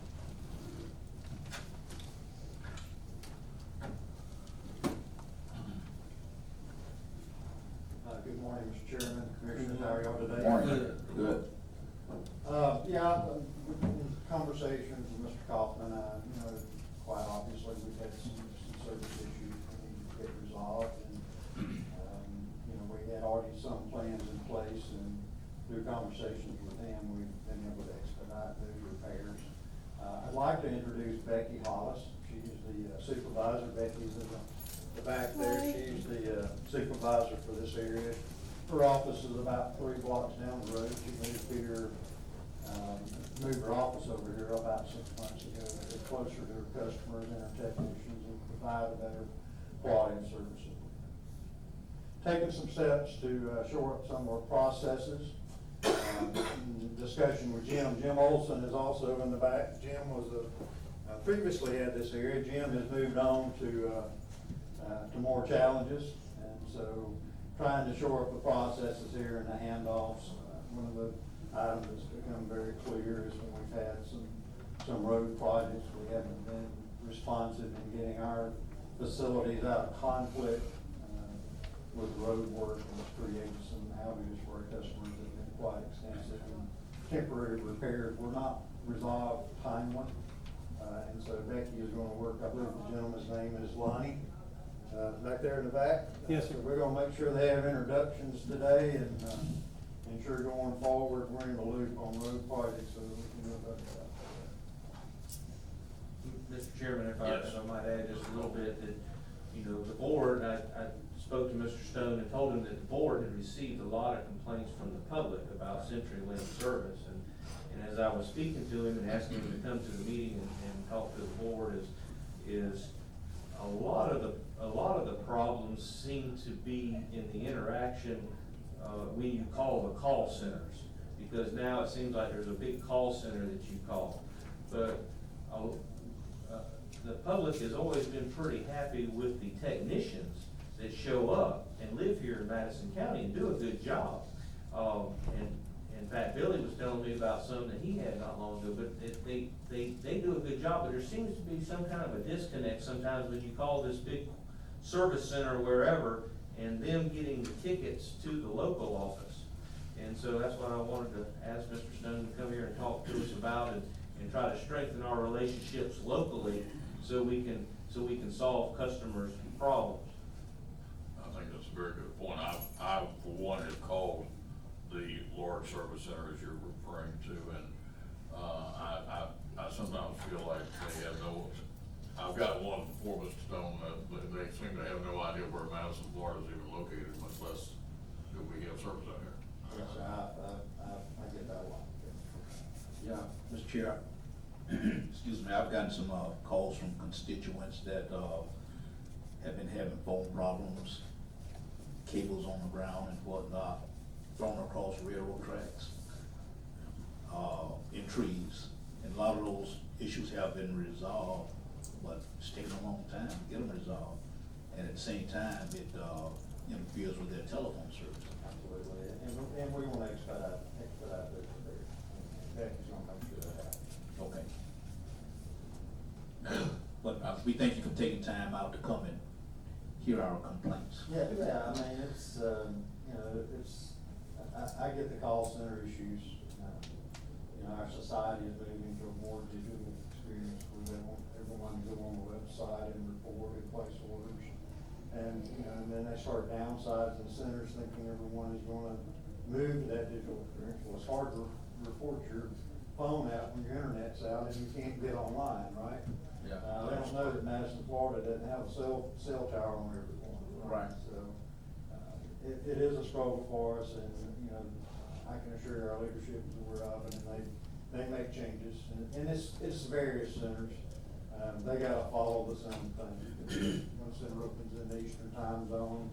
Good morning, Mr. Chairman, Commissioners, how are y'all today? Morning. Good. Yeah, conversations with Mr. Kaufman, quite obviously, we've had some service issues we need to get resolved, and, we had already some plans in place, and through conversations with him, we've been able to expedite those repairs. I'd like to introduce Becky Hollis, she's the supervisor. Becky's in the back there, she's the supervisor for this area. Her office is about 3 blocks down the road. She moved her office over here about 6 months ago, to get closer to her customers and her technicians and provide a better quality of services. Taking some steps to shore up some of our processes. Discussion with Jim Olson is also in the back. Jim was previously had this area. Jim has moved on to more challenges, and so trying to shore up the processes here and the handoffs. One of the items that's become very clear is when we've had some road projects, we haven't been responsive in getting our facilities out of conflict with road work, and it's created some outages for our customers that have been quite extensive, and temporary repairs were not resolved timely. And so Becky is gonna work, I believe the gentleman's name is Lonnie, back there in the back. Yes, sir. So we're gonna make sure they have introductions today, and ensure going forward, we're in the loop on road projects, so we can do a better job. Mr. Chairman, if Yes. I might add just a little bit, that, the board, I spoke to Mr. Stone and told him that the board had received a lot of complaints from the public about CenturyLink service, and as I was speaking to him and asking him to come to the meeting and talk to the board, is a lot of the problems seem to be in the interaction, when you call the call centers, because now it seems like there's a big call center that you call, but, the public has always been pretty happy with the technicians that show up and live here in in Madison County and do a good job. And in fact, Billy was telling me about some that he had not long ago, but they do a good job, but there seems to be some kind of a disconnect sometimes when you call this big service center or wherever, and them getting the tickets to the local office. And so that's what I wanted to ask Mr. Stone to come here and talk to us about and try to strengthen our relationships locally so we can solve customers' problems. I think that's a very good point. I for one have called the large service centers you're referring to, and, I sometimes feel like they have no, I've got one before Mr. Stone, they seem to have no idea where Madison, Florida is even located, much less do we have service out here. Yes, sir, I get that a lot. Yeah, Mr. Chair, excuse me, I've gotten some, calls from constituents that, have been having phone problems, cables on the ground and whatnot, thrown across railroad tracks, in trees. And a lot of those issues have been resolved, but it's taking a long time to get them resolved. And at the same time, it, interferes with their telephone service. Absolutely, and we want to expedite this there. Becky's gonna make sure that happens. Okay. But we thank you for taking time out to come and hear our complaints. Yeah, I mean, it's, you know, it's, I get the call center issues. You know, our society is moving to a more digital experience where they want everyone to go on the website and report and place orders. And, you know, and then they start downsizing centers thinking everyone is gonna move to that digital experience. Well, it's hard to report your phone out when your internet's out and you can't get online, right? Yeah. They don't know that Madison, Florida doesn't have a cell tower on every corner. Right. So, it is a struggle for us, and, you know, I can assure our leadership is aware of it, and they make changes, and it's various centers. They gotta follow the same thing. One center opens in the Eastern time zone,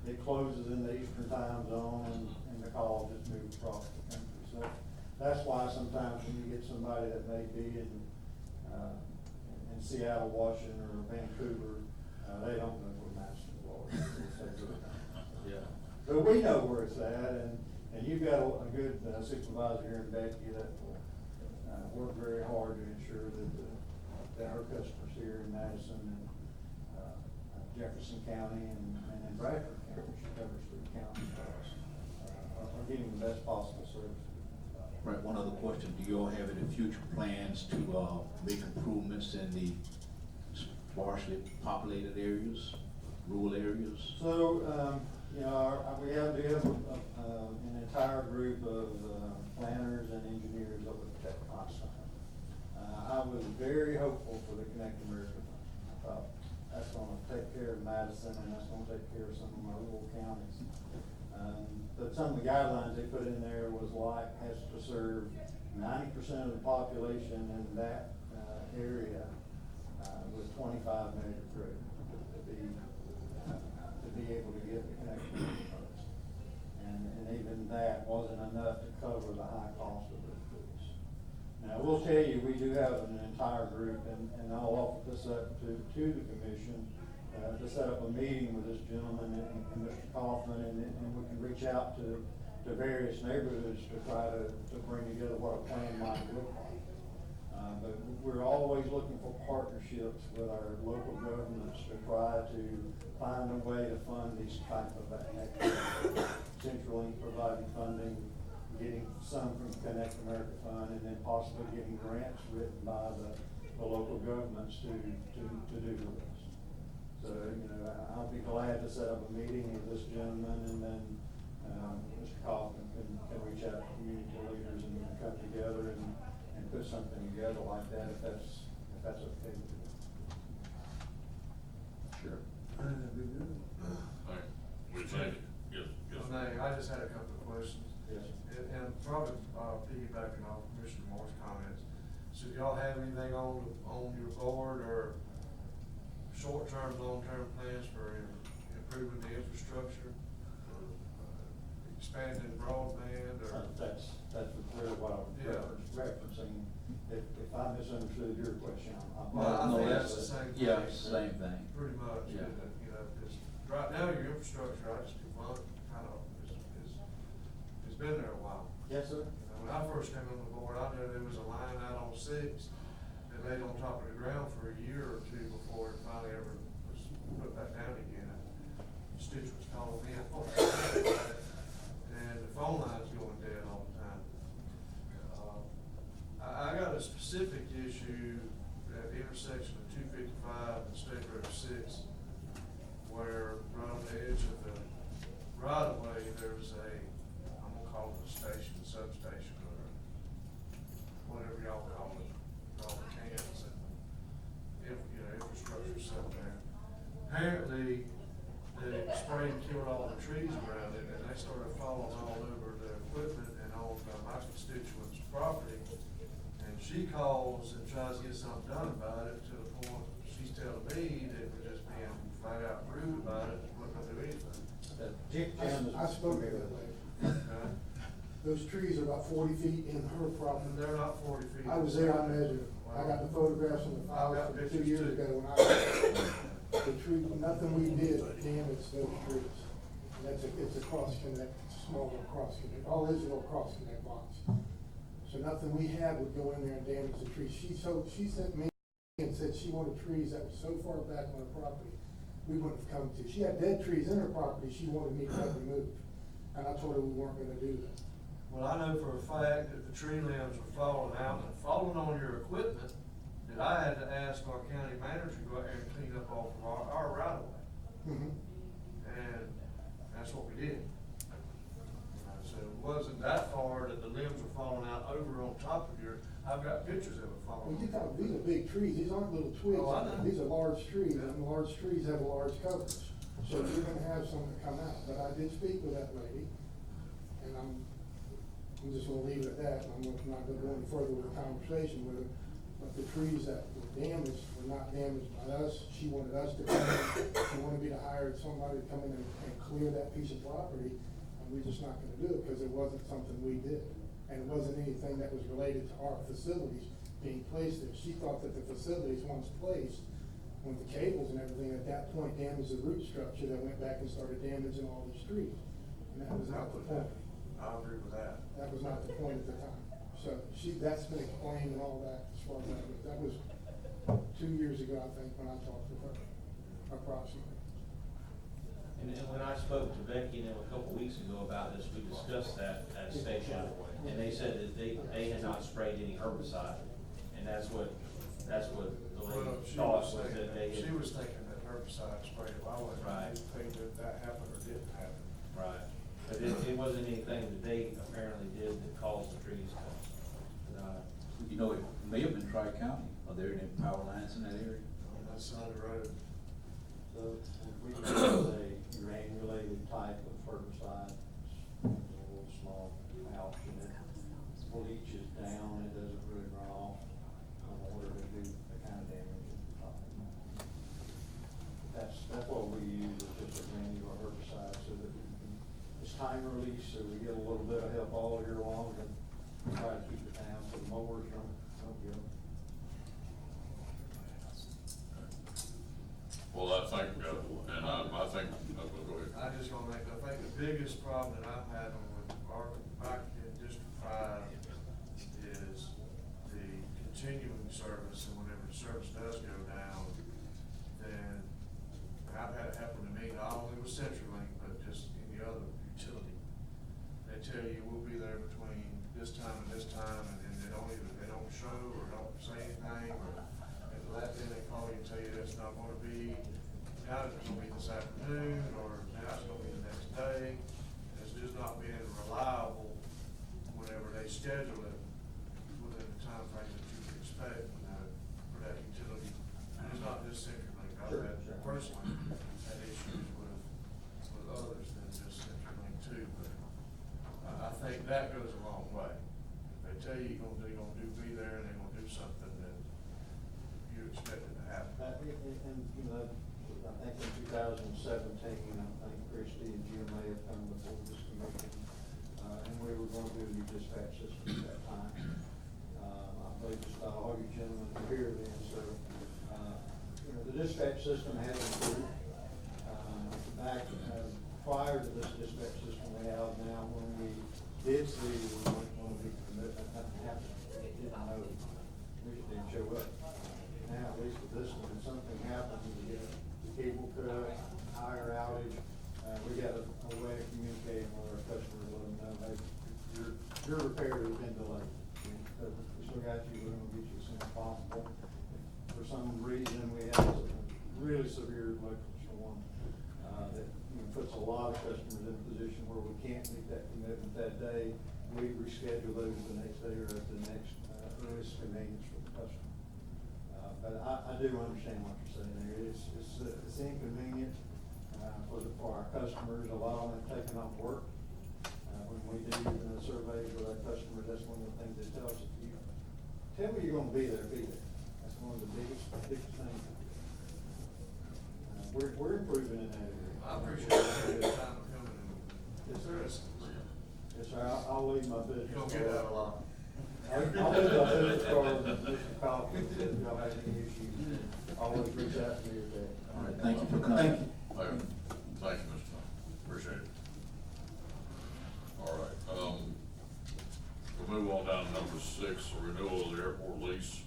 it closes in the Eastern time zone, and the call just moves across the country. So that's why sometimes when you get somebody that may be in Seattle, Washington, or Vancouver, they don't know where Madison, Florida is. Yeah. But we know where it's at, and you've got a good supervisor here in Becky that will work very hard to ensure that our customers here in Madison and Jefferson County and in Bradford County, she covers 3 counties for us, are getting the best possible service. Right, one other question, do you all have any future plans to, make improvements in the sparsely populated areas, rural areas? So, you know, we have an entire group of planners and engineers over at Tech Einstein. I was very hopeful for the Connect America Fund. I thought that's gonna take care of Madison and that's gonna take care of some of our rural counties. But some of the guidelines they put in there was like, has to serve 90% of the population in that area with 25 measure group to be able to get the connection funds. And even that wasn't enough to cover the high cost of those books. Now, we'll tell you, we do have an entire group, and I'll offer this up to the commission, to set up a meeting with this gentleman and Mr. Kaufman, and we can reach out to various neighborhoods to try to bring together what a plan might look like. But we're always looking for partnerships with our local governments to try to find a way to fund these type of activities. CenturyLink providing funding, getting some from Connect America Fund, and then possibly getting grants written by the local governments to do this. So, you know, I'll be glad to set up a meeting with this gentleman, and then, Mr. Kaufman can reach out to community leaders and we can come together and put something together like that, if that's okay with you. Sure. Thank you. We thank you. Yes. I just had a couple of questions. Yes. And probably piggybacking off Commissioner Moore's comments. So do y'all have anything on your board or short-term, long-term plans for improving the infrastructure? Expanding broadband or? That's really what I was referencing. If I misunderstood your question, Well, I No, think that's- that's the same thing. yeah, same thing. Pretty much, Yeah. you know, because right now your infrastructure, I just can been there a while. Yes, sir. When I first came on the board, I knew there was a line out on 6 that laid on top of the ground for a year or two before it finally ever was put back down again. Stitch was calling in, and the phone line's going dead all the time. I got a specific issue at the intersection of 255 and State Road 6, where right on the edge of the right-of-way, there's I'm gonna call it a station, substation, or whatever y'all call it, all the cans and, infrastructure sitting there. Apparently, they sprayed and killed all the trees around it, and they started falling all over the equipment and on my constituent's property. And she calls and tries to get something done about it, to the point she's telling me that we're just being flat out rude about it, and we're not gonna do anything. I spoke to that lady. Those trees are about 40 feet in her property. They're not 40 feet. I was there, I measured them. I got the photographs in the file I've got from 2 pictures years too. ago when the tree, nothing we did damaged those trees. And it's a cross connect, it's a small little cross connect, all is a little cross connect box. So nothing we had would go in there and damage the tree. She sent me and said she wanted trees that were so far back on her property, we wouldn't have come to. She had dead trees in her property she wanted me to have removed. And I told her we weren't gonna do that. Well, I know for a fact that the tree limbs were falling out and falling on your equipment, that I had to ask our county manager to go out there and clean up off of our right of way. And that's what we did. So it wasn't that far that the limbs were falling out over on top of I've got pictures of it Well, falling. these are big trees, these aren't little twigs. Oh, I know. These are large trees, and large trees have a large coverage. So you're gonna have some that come out, but I did speak with that lady, and I'm just gonna leave it at that, I'm not gonna go any further with the conversation with her. But the trees that were damaged were not damaged by us, she wanted us to come in, she wanted me to hire somebody to come in and clear that piece of property, and we're just not gonna do it, because it wasn't something we did. And it wasn't anything that was related to our facilities being placed there. She thought that the facilities once placed, with the cables and everything, at that point damaged the root structure that went back and started damaging all these trees. And that was not the point. I agree with that. That was not the point at the time. So that's been explained and all that as far as that goes. That was 2 years ago, I think, when I talked to her, approximately. And then when I spoke to Becky and them a couple weeks ago about this, we discussed that station, and they said that they had not sprayed any herbicide, and that's what the lady Well, she thought was was thinking, that they had. she was thinking that herbicide sprayed, I wasn't Right. thinking that that happened or didn't happen. Right, but it wasn't anything that they apparently did that caused the trees to die. You know, it may have been Tri-County. Are there any power lines in that area? On that side of the road. So we use a granulated type of herbicide, a little small pouch, and it bleaches down, it doesn't really run off in order to do the kind of damage that you're talking about. That's what we use, is just a granular herbicide, so that we can, it's time release, so we get a little bit of help all year long, and try to keep it down, so the mowers don't get them. Well, I think, and I think, go ahead. I just gonna make, I think the biggest problem that I'm having with our, back in District 5 is the continuing service, and whenever the service does go down, then, and I've had it happen to me, not only with CenturyLink, but just any other utility. They tell you, we'll be there between this time and this time, and then they don't show or don't say anything, or, and then they call you and tell you it's not gonna be, now it's gonna be this afternoon, or now it's gonna be the next day. It's just not being reliable whenever they schedule it within the time frame that you would expect, for that utility. And it's not just CenturyLink, I've had personally had issues with others than just CenturyLink too, but I think that goes a long way. If they tell you they're gonna be there and they're gonna do something, then you expect it to happen. And, you know, I think in 2017, I think Christie and Jim may have come before this commission, and we were gonna do a new dispatch system at that time. I believe just about all you gentlemen were here then, so, you know, the dispatch system has improved. Back, prior to this dispatch system we have now, when we did see one of these commitments, nothing happened, didn't know, we didn't show up. Now, at least with this one, if something happens, we get a cable cut, higher outage, we got a way of communicating with our customers, let them know, hey, your repair has been delayed. We still got you, we're gonna get you as soon as possible. If for some reason, we have a really severe electrical storm, that, puts a lot of customers in a position where we can't meet that commitment that day, we reschedule those the next day or at the next, earliest convenience for the customer. But I do understand what you're saying there, it's inconvenient, for our customers, a lot of them have taken off work. When we do surveys with our customers, that's one of the things they tell us, if you tell me you're gonna be there, be there. That's one of the biggest things. We're improving in that area. I appreciate your time coming in. Yes, sir. Yes, sir, I'll leave my business. You don't get that a lot. I'll leave my business card with Mr. Coffin, if y'all have any issues, always reach out to me with that. All right, thank you for coming. Thank you, Mr. Tom. Appreciate it. All right, we'll move on down to number 6, renewal of the airport lease.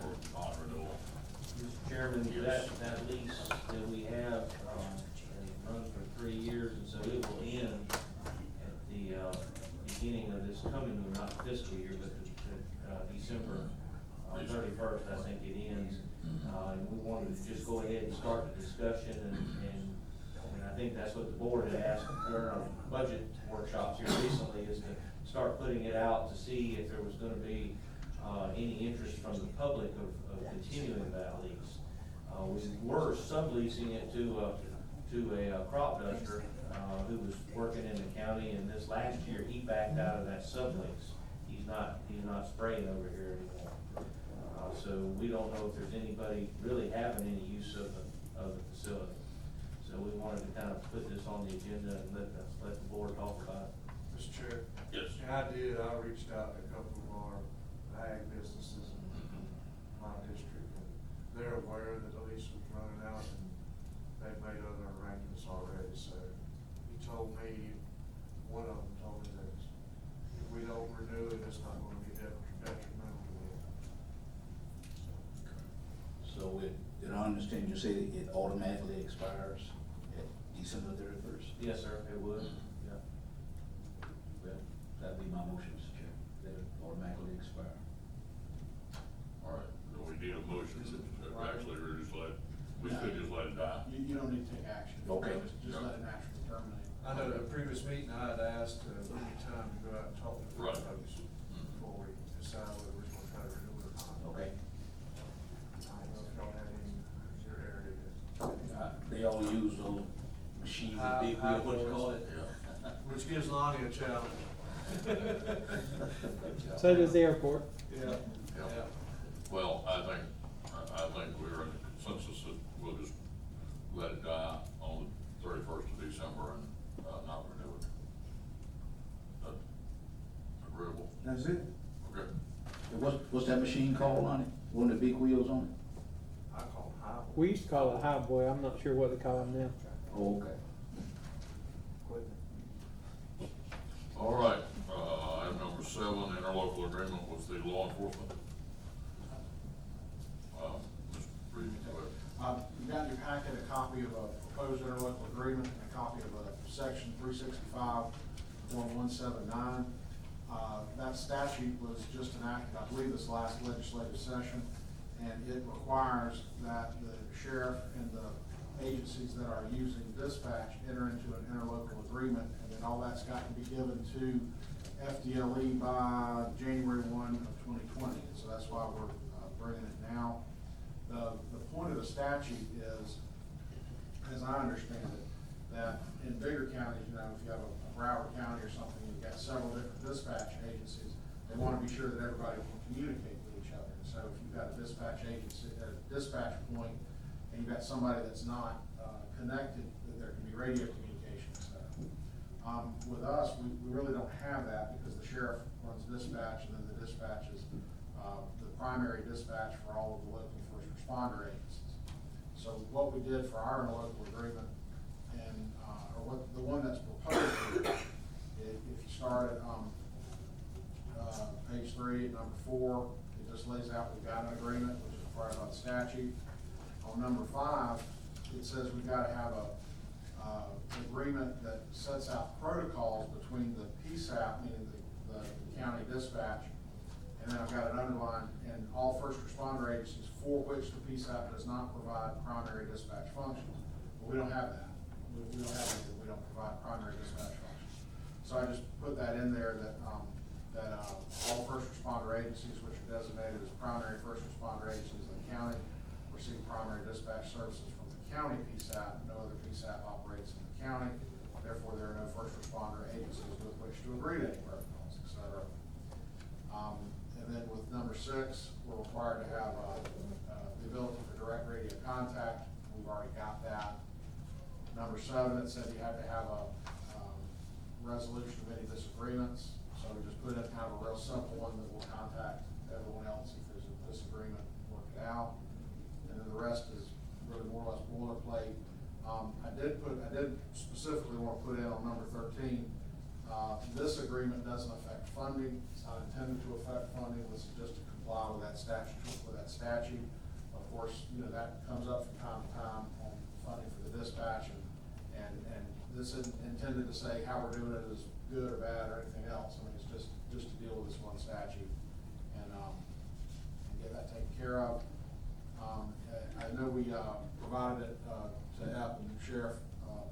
Or non-renewal. Mr. Chairman, that lease that we have, it runs for 3 years, and so it will end at the, beginning of this coming, not fiscal year, but December 31st, I think it ends. And we wanted to just go ahead and start the discussion, and I think that's what the board had asked during our budget workshops here recently, is to start putting it out to see if there was gonna be, any interest from the public of continuing that lease. We were subleasing it to a crop duster, who was working in the county, and this last year, he backed out of that sublease. He's not spraying over here anymore. So we don't know if there's anybody really having any use of the facility. So we wanted to kind of put this on the agenda and let the board talk about it. Mr. Chair? Yes. And I reached out to a couple of our ag businesses in my district, and they're aware that the lease was running out, and they've made other arrangements already, so he told me, one of them told me that if we don't renew it, it's not gonna be detrimental to them. So did I understand you say that it automatically expires at December 31st? Yes, sir, it would, yeah. Well, that'd be my motion, Mr. Chair, that it automatically expire. All right, do we need a motion to actually, or just we could just let it die? You don't need to take action. Okay. Just let it naturally terminate. I know at a previous meeting, I had asked to give me time to go out and talk to the Right. folks before we decide whether we're gonna try to renew it or not. Okay. I don't know if y'all have any in your area. They all use those machines, the big wheel, what you call it? Yeah. Which gives Lonnie a challenge. So does the airport. Yeah, yeah. Well, I think we're in consensus that we'll just let it die on the 31st of December and, not renew it. That agreeable? That's it. Okay. What's that machine called on it? One of the big wheels on it? I call them high. We used to call it High Boy. I'm not sure what they call them now. Oh, okay. All right, item number 7, interlocal agreement with the law enforcement. Mr. Reed, go ahead. You got in your packet a copy of a proposed interlocal agreement and a copy of a section 365.1179. That statute was just enacted, I believe, this last legislative session, and it requires that the sheriff and the agencies that are using dispatch enter into an interlocal agreement, and then all that's got to be given to FDLE by January 1 of 2020. So that's why we're bringing it now. The point of the statute is, as I understand it, that in bigger counties, if you have a Broward County or something, you've got several different dispatch agencies, they want to be sure that everybody can communicate with each other. And so if you've got a dispatch agency, a dispatch point, and you've got somebody that's not connected, that there can be radio communication and stuff. With us, we really don't have that because the sheriff runs dispatch, and then the dispatch is the primary dispatch for all of the local first responder agencies. So what we did for our interlocal agreement, and or the one that's proposed here, if you start at, page 3, at number 4, it just lays out we've got an agreement, which is required by the statute. On number 5, it says we've gotta have an agreement that sets out protocols between the PSAP, meaning the county dispatch, and then I've got it underlined, and all first responder agencies for which the PSAP does not provide primary dispatch functions. But we don't have that. We don't have anything, we don't provide primary dispatch functions. So I just put that in there that all first responder agencies which are designated as primary first responder agencies in the county receive primary dispatch services from the county PSAP. No other PSAP operates in the county. Therefore, there are no first responder agencies with which to agree to any protocols, et cetera. And then with number 6, we're required to have the ability for direct radio contact. We've already got that. Number 7, it said you have to have a resolution of any disagreements. So we just put in kind of a real simple one that will contact everyone else if there's a disagreement, work it out. And then the rest is really more or less boilerplate. I did specifically want to put in on number 13, this agreement doesn't affect funding. It's not intended to affect funding. This is just to comply with that statute. Of course, that comes up from time to time on funding for the dispatch, and this isn't intended to say how we're doing it is good or bad or anything else. I mean, it's just to deal with this one statute and get that taken care of. I know we provided it to Ep and Sheriff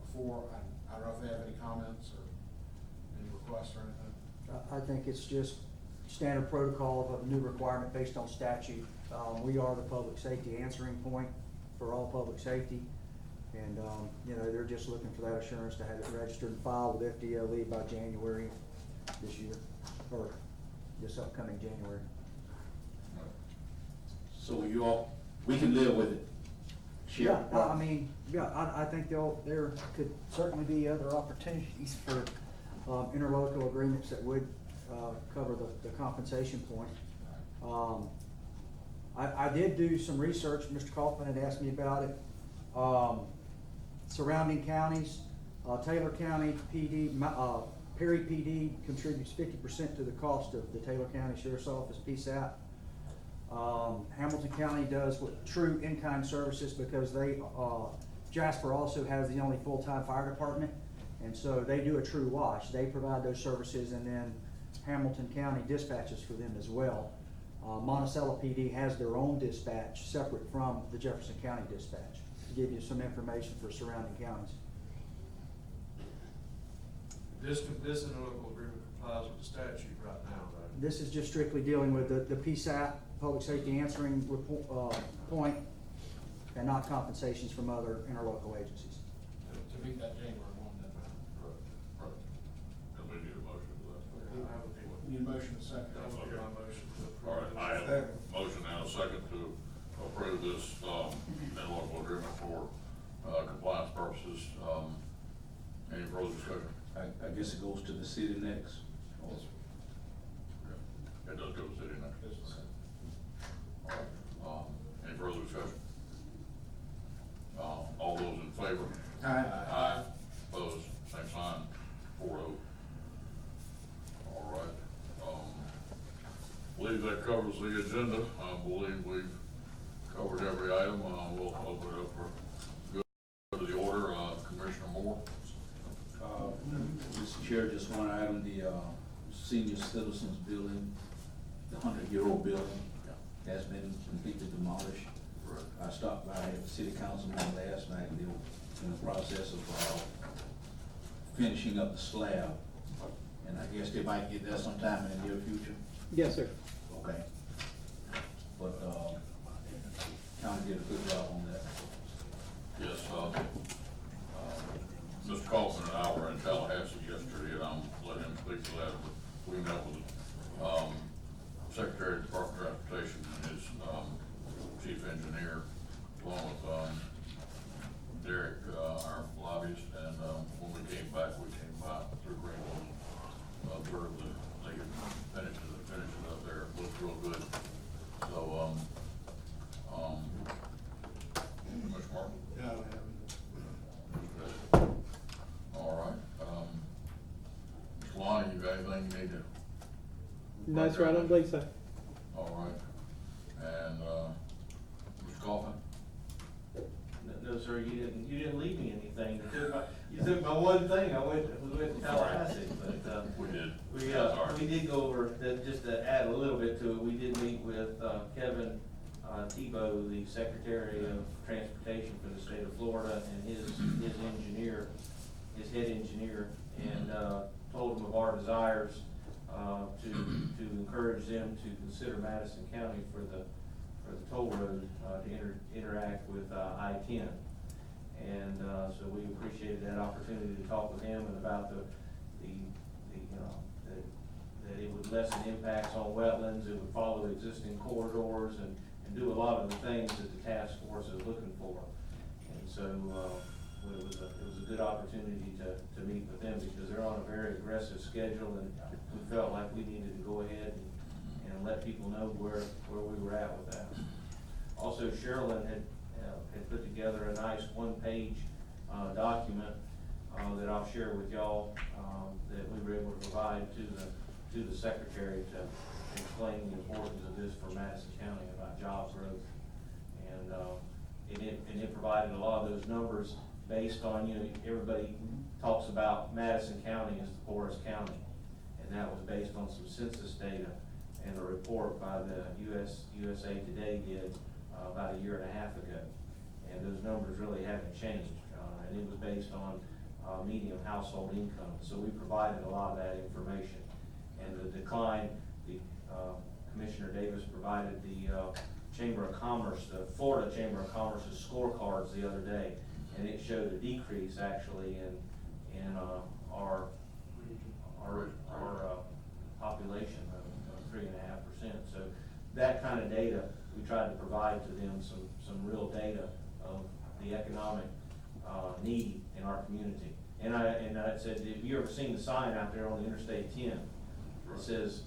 before. I don't know if they have any comments or any requests or anything. I think it's just standard protocol of a new requirement based on statute. We are the public safety answering point for all public safety. And, they're just looking for that assurance to have it registered and filed with FDLE by January this year, or this upcoming January. So we can live with it. Yeah, I think there could certainly be other opportunities for interlocal agreements that would cover the compensation point. I did do some research. Mr. Kaufman had asked me about it. Surrounding counties, Taylor County PD, Perry PD contributes 50% to the cost of the Taylor County Sheriff's Office PSAP. Hamilton County does with true in-kind services because Jasper also has the only full-time fire department, and so they do a true wash. They provide those services, and then Hamilton County dispatches for them as well. Monticello PD has their own dispatch separate from the Jefferson County dispatch, to give you some information for surrounding counties. This interlocal agreement complies with the statute right now, right? This is just strictly dealing with the PSAP, public safety answering point, and not compensations from other interlocal agencies. To meet that January 1 deadline. Right. And we need a motion for that. Need a motion and a second. That would be my motion to approve. All right, I have a motion and a second to approve this, interlocal agreement for, compliance purposes. Any further discussion? I guess it goes to the city next. It does go to the city next. All right, any further discussion? All those in favor? Aye. Aye. Opposed, same sign, 4-0. All right, believe that covers the agenda. I believe we've covered every item. We'll open it up for go to the order. Commissioner Moore. Mr. Chair, just one item, the senior citizens building, the 100-year-old building has been completely demolished. I stopped by the city councilman last night, and they were in the process of finishing up the slab. And I guess they might get that sometime in the near future. Yes, sir. Okay. But county did a good job on that. Yes, Mr. Kaufman and I were in Tallahassee yesterday, and I'm letting him speak to that. We met with Secretary of the Department of Transportation and his chief engineer, along with Derek, our lobbyist, and when we came back through Greenville, where they could finish it up there. It looked real good. So, Mr. Martin? Yeah, I have. All No, sir, I don't believe so. All right. And, Mr. Coffin? No, sir, you didn't leave me anything. You took my one thing, we went to Tallahassee, but, We did. we, That's all right. we did go over, just to add a little bit to it, we did meet with, Kevin, Tebow, the Secretary of Transportation for the state of Florida, and his engineer, his head engineer, and, told him of our desires, to encourage them to consider Madison County for the toll road, to interact with, I-10. And, so we appreciated that opportunity to talk with him and about that it would lessen impacts on wetlands, it would follow existing corridors and do a lot of the things that the task force is looking for. And so, it was a good opportunity to meet with them because they're on a very aggressive schedule, and we felt like we needed to go ahead and let people know where we were at with that. Also, Sherilyn had put together a nice one-page, document, that I'll share with y'all, that we were able to provide to the secretary to explain the importance of this for Madison County about job growth. And it provided a lot of those numbers based on, everybody talks about Madison County as the poorest county. And that was based on some census data and a report by the USA Today did, about a year and a half ago. And those numbers really haven't changed. And it was based on, median household income. So we provided a lot of that information. And the decline, Commissioner Davis provided the Chamber of Commerce, the Florida Chamber of Commerce's scorecards the other day, and it showed a decrease actually in our population of 3.5%. So that kind of data, we tried to provide to them some real data of the economic need in our community. And I said, have you ever seen the sign out there on the Interstate 10? It says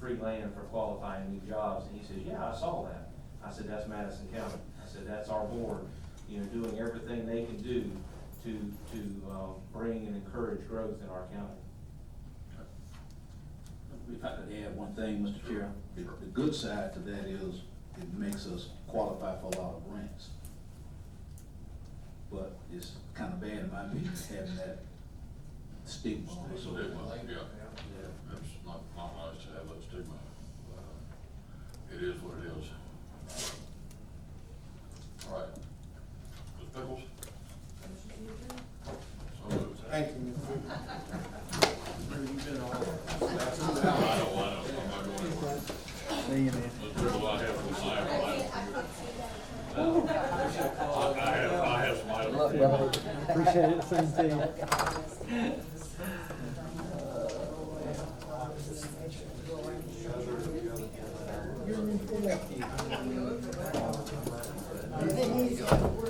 free land for qualifying new jobs. And he said, yeah, I saw that. I said, that's Madison County. I said, that's our board, doing everything they can do to bring and encourage growth in our county. If I could add one thing, Mr. Chair, the good side to that is it makes us qualify for a lot of grants. But it's kind of bad in my opinion having that stigma. So it was, yeah, it's not nice to have that stigma. It is what it is. All right. Ms. Pickles? So moved. Thank you. I don't want to, I'm not going anywhere. See you, man. Ms. Pickles, I have some items. I have some items. Appreciate it, same to you. There you go.